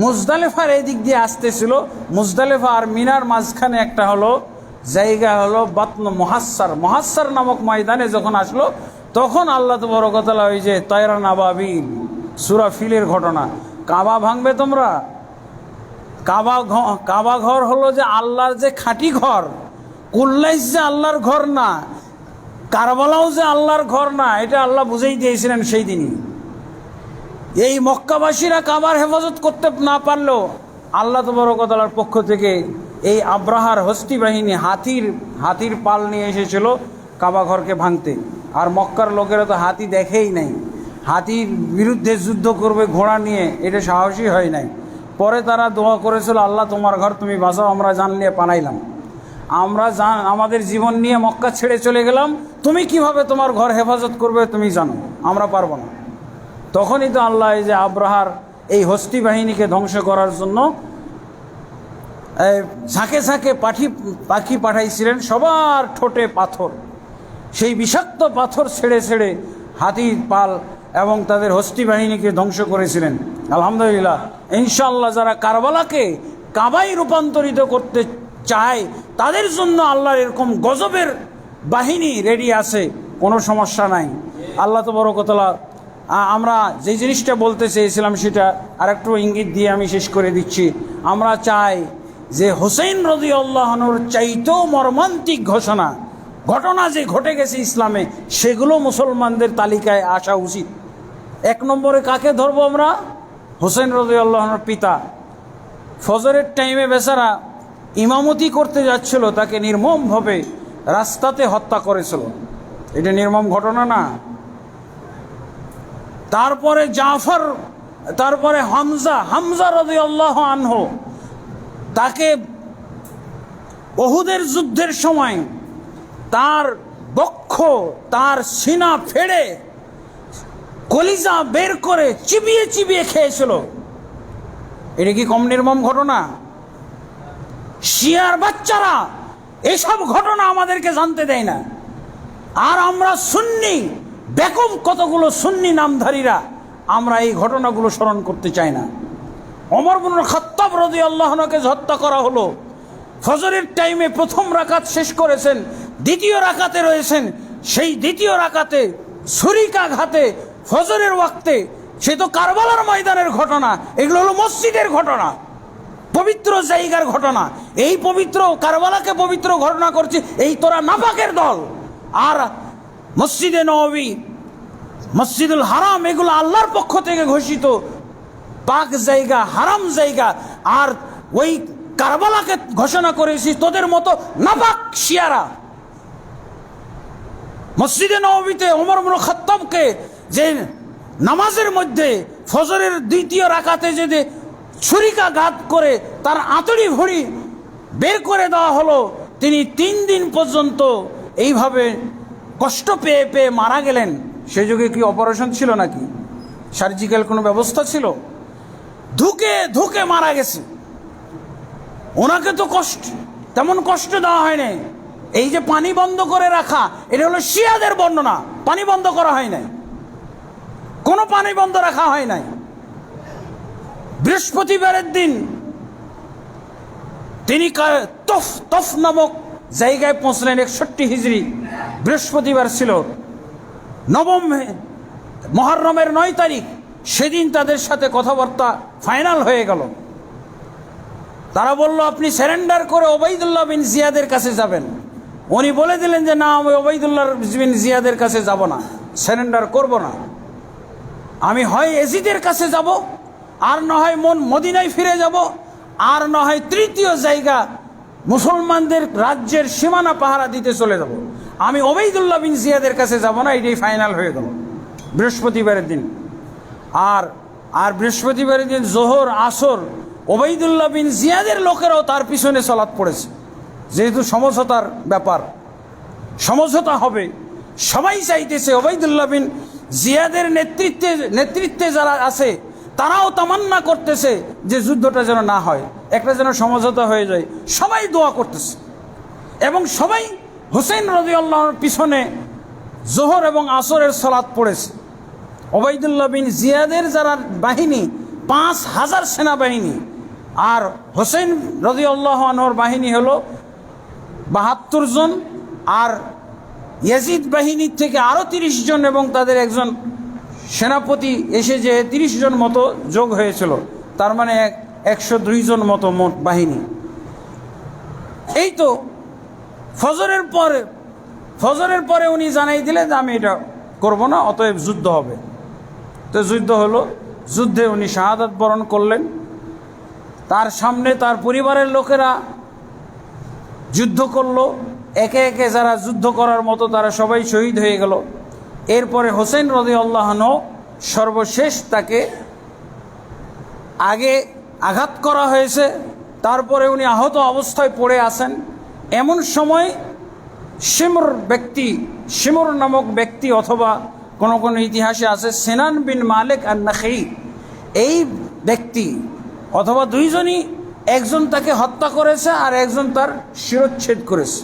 মুজদালেফার এই দিক দিয়ে আসতেছিল। মুজদালেফা আর মিনার মাঝখানে একটা হলো জায়গা, হলো বাতন মহাসার নামক ময়দানে যখন আসলো, তখন আল্লাহ তাবারক ওয়া তাআলা ওই যে তয়রান আবাবিল সূরা ফিলের ঘটনা, কাবা ভাঙবে তোমরা। কাবা ঘর হলো যে আল্লাহর যে খাঁটি ঘর, কুল্লাইস যে আল্লাহর ঘর না, কারবালাও যে আল্লাহর ঘর না, এটা আল্লাহ বুঝেই দিয়েছিলেন সেই দিনই। এই মক্কাবাসীরা কাবার হেফাজত করতে না পারলেও আল্লাহ তাবারক ওয়া তাআলার পক্ষ থেকে এই আব্রাহার হস্তি বাহিনী হাতির পাল নিয়ে এসেছিল কাবা ঘরকে ভাঙতে। আর মক্কার লোকেরা তো হাতি দেখেই নাই, হাতির বিরুদ্ধে যুদ্ধ করবে ঘোড়া নিয়ে, এটা সাহসী হয় নাই। পরে তারা দোয়া করেছিল, আল্লাহ তোমার ঘর তুমি বাঁচাও, আমরা জান নিয়ে পালাইলাম, আমরা আমাদের জীবন নিয়ে মক্কা ছেড়ে চলে গেলাম, তুমি কিভাবে তোমার ঘর হেফাজত করবে তুমি জানো, আমরা পারবো না। তখনই তো আল্লাহ এই যে আব্রাহার এই হস্তি বাহিনীকে ধ্বংস করার জন্য ঝাঁকে ঝাঁকে পাখি পাঠাইছিলেন, সবার ঠোঁটে পাথর, সেই বিষাক্ত পাথর ছেড়ে ছেড়ে হাতির পাল এবং তাদের হস্তি বাহিনীকে ধ্বংস করেছিলেন। আলহামদুলিল্লাহ, ইনশাআল্লাহ যারা কারবালাকে কাবায় রূপান্তরিত করতে চায় তাদের জন্য আল্লাহর এরকম গজবের বাহিনী রেডি আছে, কোনো সমস্যা নাই। আল্লাহ তাবারক ওয়া তাআলা আমরা যে জিনিসটা বলতে চেয়েছিলাম সেটা আরেকটু ইঙ্গিত দিয়ে আমি শেষ করে দিচ্ছি। আমরা চাই যে হোসেন রাদিয়াল্লাহু আনহুর চাইতেও মর্মান্তিক ঘটনা যে ঘটে গেছে ইসলামে, সেগুলো মুসলমানদের তালিকায় আসা উচিত। এক নম্বরে কাকে ধরবো আমরা? হোসেন রাদিয়াল্লাহু আনহুর পিতা। ফজরের টাইমে বেচারা ইমামতি করতে যাচ্ছিল, তাকে নির্মমভাবে রাস্তাতে হত্যা করেছিল। এটা নির্মম ঘটনা না? তারপরে জাফর, তারপরে হামজা রাদিয়াল্লাহু আনহু, তাকে উহুদের যুদ্ধের সময় তার বক্ষ, তার সিনা ফেড়ে কলিজা বের করে চিবিয়ে চিবিয়ে খেয়েছিল। এটা কি কম নির্মম ঘটনা? শিয়ার বাচ্চারা এসব ঘটনা আমাদেরকে জানতে দেয় না, আর আমরা সুন্নি বেকুব কতগুলো সুন্নি নামধারীরা আমরা এই ঘটনাগুলো স্মরণ করতে চাই না। ওমর ইবনে খাত্তাব রাদিয়াল্লাহু আনহুকে হত্যা করা হলো, ফজরের টাইমে প্রথম রাকাত শেষ করেছেন, দ্বিতীয় রাকাতে রয়েছেন, সেই দ্বিতীয় রাকাতে ছুরিকাঘাতে ফজরের ওয়াক্তে, সে তো কারবালার ময়দানের ঘটনা, এগুলো হলো মসজিদের ঘটনা, পবিত্র জায়গার ঘটনা। এই পবিত্র কারবালাকে পবিত্র ঘটনা করছে এই তোরা নাপাকের দল। আর মসজিদে নববী, মসজিদুল হারাম, এগুলো আল্লাহর পক্ষ থেকে ঘোষিত পাক জায়গা, হারাম জায়গা, আর ওই কারবালাকে ঘোষণা করেছি তোদের মতো নাপাক শিয়ারা। মসজিদে নববীতে ওমর ইবনে খাত্তাবকে যে নামাজের মধ্যে ফজরের দ্বিতীয় রাকাতে যে ছুরিকাঘাত করে তার আঁতড়ি ভড়ি বের করে দেওয়া হলো, তিনি 3 দিন পর্যন্ত এইভাবে কষ্ট পেয়ে পেয়ে মারা গেলেন। সে যুগে কি অপারেশন ছিল নাকি? সার্জিক্যাল কোনো ব্যবস্থা ছিল? ধুকে ধুকে মারা গেছে। ওনাকে তো তেমন কষ্ট দেওয়া হয়নি। এই যে পানি বন্ধ করে রাখা, এটা হলো শিয়াদের বর্ণনা। পানি বন্ধ করা হয় নাই, কোনো পানি বন্ধ রাখা হয় নাই। বৃহস্পতিবারের দিন তিনি তফ নামক জায়গায় পৌঁছলেন। 61 হিজরি বৃহস্পতিবার ছিল, নবম মুহররমের 9 তারিখ। সেদিন তাদের সাথে কথাবার্তা ফাইনাল হয়ে গেল। তারা বলল আপনি সারেন্ডার করে ওবাইদুল্লাহ বিন জিয়াদের কাছে যাবেন। উনি বলে দিলেন যে না, আমি ওবাইদুল্লাহ বিন জিয়াদের কাছে যাব না, সারেন্ডার করব না। আমি হয় এজিদের কাছে যাব, আর না হয় মদিনায় ফিরে যাব, আর না হয় তৃতীয় জায়গা মুসলমানদের রাজ্যের সীমানা পাহারা দিতে চলে যাব। আমি ওবাইদুল্লাহ বিন জিয়াদের কাছে যাব না। এটাই ফাইনাল হয়ে গেল বৃহস্পতিবারের দিন। আর বৃহস্পতিবারের দিন জোহর আসর ওবাইদুল্লাহ বিন জিয়াদের লোকেরাও তার পিছনে সালাত পড়েছে। যেহেতু সমঝোতার ব্যাপার, সমঝোতা হবে, সবাই চাইতেছে ওবাইদুল্লাহ বিন জিয়াদের নেতৃত্বে যারা আছে তারাও তামান্না করতেছে যে যুদ্ধটা যেন না হয়, একটা যেন সমঝোতা হয়ে যায়। সবাই দোয়া করতেছে এবং সবাই হোসেন রাদিয়াল্লাহুর পিছনে জোহর এবং আসরের সালাত পড়েছে। ওবাইদুল্লাহ বিন জিয়াদের যারা বাহিনী 5000 সেনাবাহিনী, আর হোসেন রাদিয়াল্লাহু আনহুর বাহিনী হলো 72 জন, আর ইয়াজিদ বাহিনীর থেকে আরও 30 জন, এবং তাদের একজন সেনাপতি এসে যে 30 জন মতো যোগ হয়েছিল, তার মানে 102 জন মতো মোট বাহিনী। এই তো ফজরের পরে উনি জানাই দিলেন যে আমি এটা করব না, অতএব যুদ্ধ হবে। তো যুদ্ধ হলো, যুদ্ধে উনি শাহাদাত বরণ করলেন। তার সামনে তার পরিবারের লোকেরা যুদ্ধ করলো, একে একে যারা যুদ্ধ করার মতো তারা সবাই শহীদ হয়ে গেল। এরপরে হোসেন রাদিয়াল্লাহু আনহু সর্বশেষ, তাকে আগে আঘাত করা হয়েছে, তারপরে উনি আহত অবস্থায় পড়ে আছেন। এমন সময় শিমর নামক ব্যক্তি, অথবা কোনো কোনো ইতিহাসে আছে সিনান বিন মালিক আন-নাখি, এই ব্যক্তি অথবা দুইজনই, একজন তাকে হত্যা করেছে আর একজন তার শিরচ্ছেদ করেছে,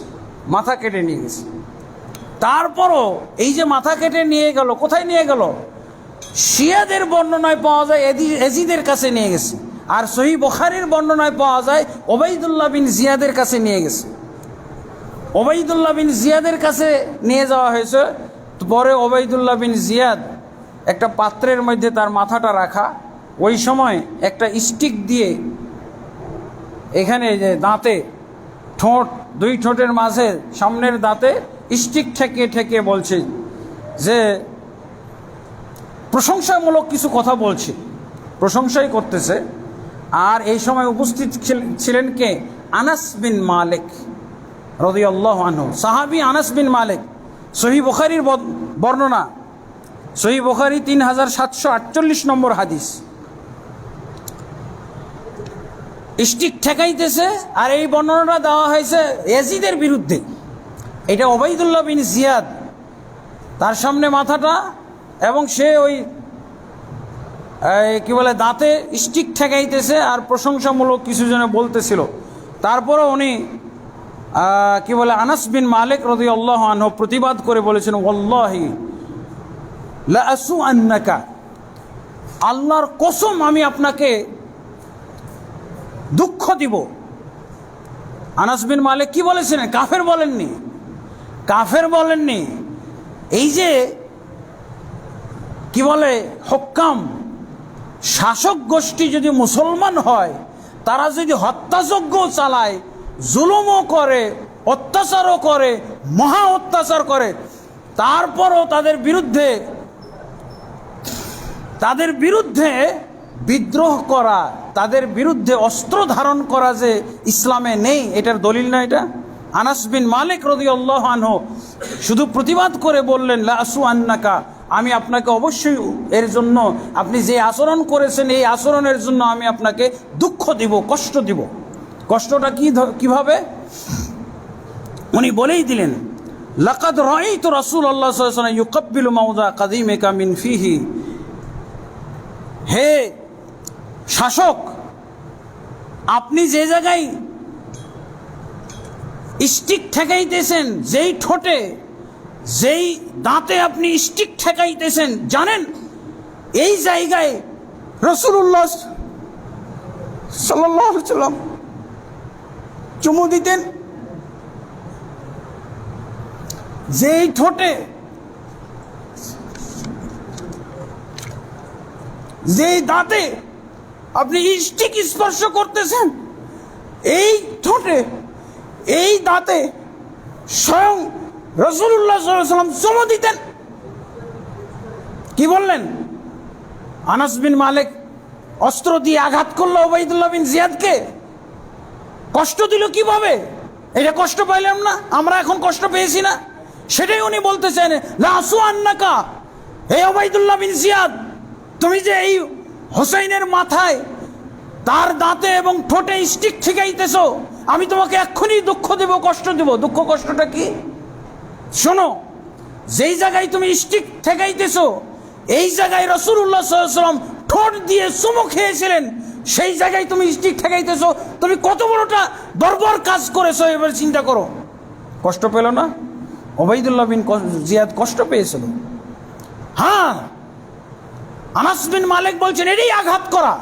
মাথা কেটে নিয়ে গেছে। তারপরও এই যে মাথা কেটে নিয়ে গেল, কোথায় নিয়ে গেল? শিয়াদের বর্ণনায় পাওয়া যায় এজিদের কাছে নিয়ে গেছে, আর সহিহ বুখারীর বর্ণনায় পাওয়া যায় ওবাইদুল্লাহ বিন জিয়াদের কাছে নিয়ে গেছে। ওবাইদুল্লাহ বিন জিয়াদের কাছে নিয়ে যাওয়া হয়েছে। পরে ওবাইদুল্লাহ বিন জিয়াদ একটা পাত্রের মধ্যে তার মাথাটা রাখা, ওই সময় একটা স্টিক দিয়ে এখানে যে দাঁতে ঠোঁট, দুই ঠোঁটের মাঝে সামনের দাঁতে স্টিক ঠেকে ঠেকে বলছে যে প্রশংসামূলক কিছু কথা বলছে, প্রশংসাই করতেছে। আর এই সময় উপস্থিত ছিলেন কে? আনাস বিন মালিক রাদিয়াল্লাহু আনহু, সাহাবী আনাস বিন মালিক। সহিহ বুখারীর বর্ণনা, সহিহ বুখারী 3748 নম্বর হাদিস। স্টিক ঠেকাইতেছে, আর এই বর্ণনাটা দেওয়া হয়েছে ইয়াজিদের বিরুদ্ধে। এটা ওবাইদুল্লাহ বিন জিয়াদ, তার সামনে মাথাটা, এবং সে ওই কি বলে দাঁতে স্টিক ঠেকাইতেছে আর প্রশংসামূলক কিছু যেন বলতেছিল। তারপরে উনি কি বলে আনাস বিন মালিক রাদিয়াল্লাহু আনহু প্রতিবাদ করে বলেছেন, ওয়াল্লাহি লা আসু আন্নাকা, আল্লাহর কসম আমি আপনাকে দুঃখ দিব। আনাস বিন মালিক কি বলেছিলেন? কাফের বলেননি, কাফের বলেননি। এই যে কি বলে হুক্কাম, শাসক গোষ্ঠী যদি মুসলমান হয়, তারা যদি হত্যাযজ্ঞ চালায়, জুলুমও করে, অত্যাচারও করে, মহা অত্যাচার করে, তারপরও তাদের বিরুদ্ধে বিদ্রোহ করা, তাদের বিরুদ্ধে অস্ত্র ধারণ করা যে ইসলামে নেই, এটার দলিল না এটা? আনাস বিন মালিক রাদিয়াল্লাহু আনহু শুধু প্রতিবাদ করে বললেন, লা আসু আন্নাকা, আমি আপনাকে অবশ্যই এর জন্য, আপনি যে আচরণ করেছেন এই আচরণের জন্য আমি আপনাকে দুঃখ দিব, কষ্ট দিব। কষ্টটা কিভাবে? উনি বলেই দিলেন, লাকাদ রাআইতু রাসূলুল্লাহ সাল্লাল্লাহু আলাইহি ওয়াসাল্লাম ইউকাব্বিলু মাওদা কাদিমিকা মিন ফিহি। হে শাসক, আপনি যে জায়গায় স্টিক ঠেকাইতেছেন, যেই ঠোঁটে, যেই দাঁতে আপনি স্টিক ঠেকাইতেছেন, জানেন এই জায়গায় রাসূলুল্লাহ সাল্লাল্লাহু আলাইহি ওয়াসাল্লাম চুমু দিতেন। যেই ঠোঁটে, যেই দাঁতে আপনি স্টিক স্পর্শ করতেছেন, এই ঠোঁটে, এই দাঁতে স্বয়ং রাসূলুল্লাহ সাল্লাল্লাহু আলাইহি ওয়াসাল্লাম চুমু দিতেন। কি বললেন? আনাস বিন মালিক অস্ত্র দিয়ে আঘাত করলো ওবাইদুল্লাহ বিন জিয়াদকে, কষ্ট দিল কিভাবে? এটা কষ্ট পাইলাম না আমরা, এখন কষ্ট পেয়েছি না, সেটাই উনি বলতেছেন, লা আসু আন্নাকা, হে ওবাইদুল্লাহ বিন জিয়াদ, তুমি যে এই হোসাইনের মাথায়, তার দাঁতে এবং ঠোঁটে স্টিক ঠেকাইতেছো, আমি তোমাকে এক্ষুনি দুঃখ দেব, কষ্ট দেব। দুঃখ কষ্টটা কি? শোনো, যেই জায়গায় তুমি স্টিক ঠেকাইতেছো, এই জায়গায় রাসূলুল্লাহ সাল্লাল্লাহু আলাইহি ওয়াসাল্লাম ঠোঁট দিয়ে চুমু খেয়েছিলেন, সেই জায়গায় তুমি স্টিক ঠেকাইতেছো, তুমি কত বড়টা বর্বর কাজ করেছো, এবার চিন্তা করো। কষ্ট পেল না? ওবাইদুল্লাহ বিন জিয়াদ কষ্ট পেয়েছিল। হ্যাঁ, আনাস বিন মালিক বলছেন এটাই আঘাত করা,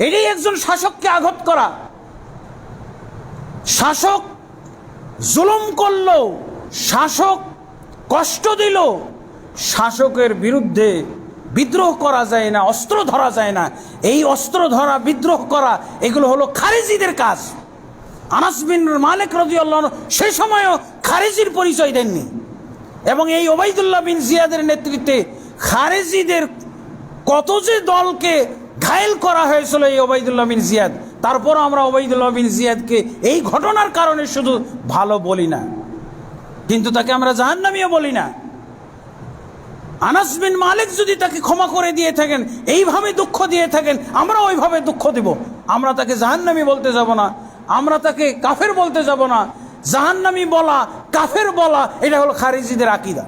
এটাই একজন শাসককে আঘাত করা। শাসক জুলুম করলো, শাসক কষ্ট দিল, শাসকের বিরুদ্ধে বিদ্রোহ করা যায় না, অস্ত্র ধরা যায় না। এই অস্ত্র ধরা, বিদ্রোহ করা, এগুলো হলো খারেজিদের কাজ। আনাস বিন মালিক রাদিয়াল্লাহু আনহু সেই সময়ও খারেজির পরিচয় দেননি, এবং এই ওবাইদুল্লাহ বিন জিয়াদের নেতৃত্বে খারেজিদের কত যে দলকে ঘায়েল করা হয়েছিল এই ওবাইদুল্লাহ বিন জিয়াদ। তারপর আমরা ওবাইদুল্লাহ বিন জিয়াদকে এই ঘটনার কারণে শুধু ভালো বলি না, কিন্তু তাকে আমরা জাহান্নামীও বলি না। আনাস বিন মালিক যদি তাকে ক্ষমা করে দিয়ে থাকেন, এইভাবে দুঃখ দিয়ে থাকেন, আমরা ওইভাবে দুঃখ দিব। আমরা তাকে জাহান্নামী বলতে যাব না, আমরা তাকে কাফের বলতে যাব না। জাহান্নামী বলা, কাফের বলা, এটা হলো খারিজিদের আকীদা।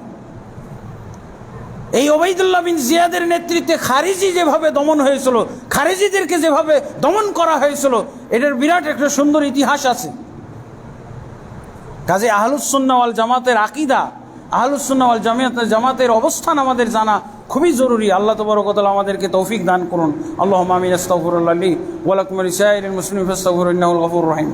এই ওবাইদুল্লাহ বিন জিয়াদের নেতৃত্বে খারিজি যেভাবে দমন হয়েছিল, খারিজিদেরকে যেভাবে দমন করা হয়েছিল, এটার বিরাট একটা সুন্দর ইতিহাস আছে। কাজে আহলুস সুন্নাহ ওয়াল জামাতের আকীদা, আহলুস সুন্নাহ ওয়াল জামাতের অবস্থান আমাদের জানা খুবই জরুরি। আল্লাহ তাবারক ওয়া তাআলা আমাদেরকে তৌফিক দান করুন। আল্লাহুম্মা আমিন। আস্তাগফিরুল্লাহ লি ওয়া লাকুম ওয়া লিসাইরিল মুসলিমিন ফাস্তাগফিরুহু ইন্নাহুল গফুরুর রহিম।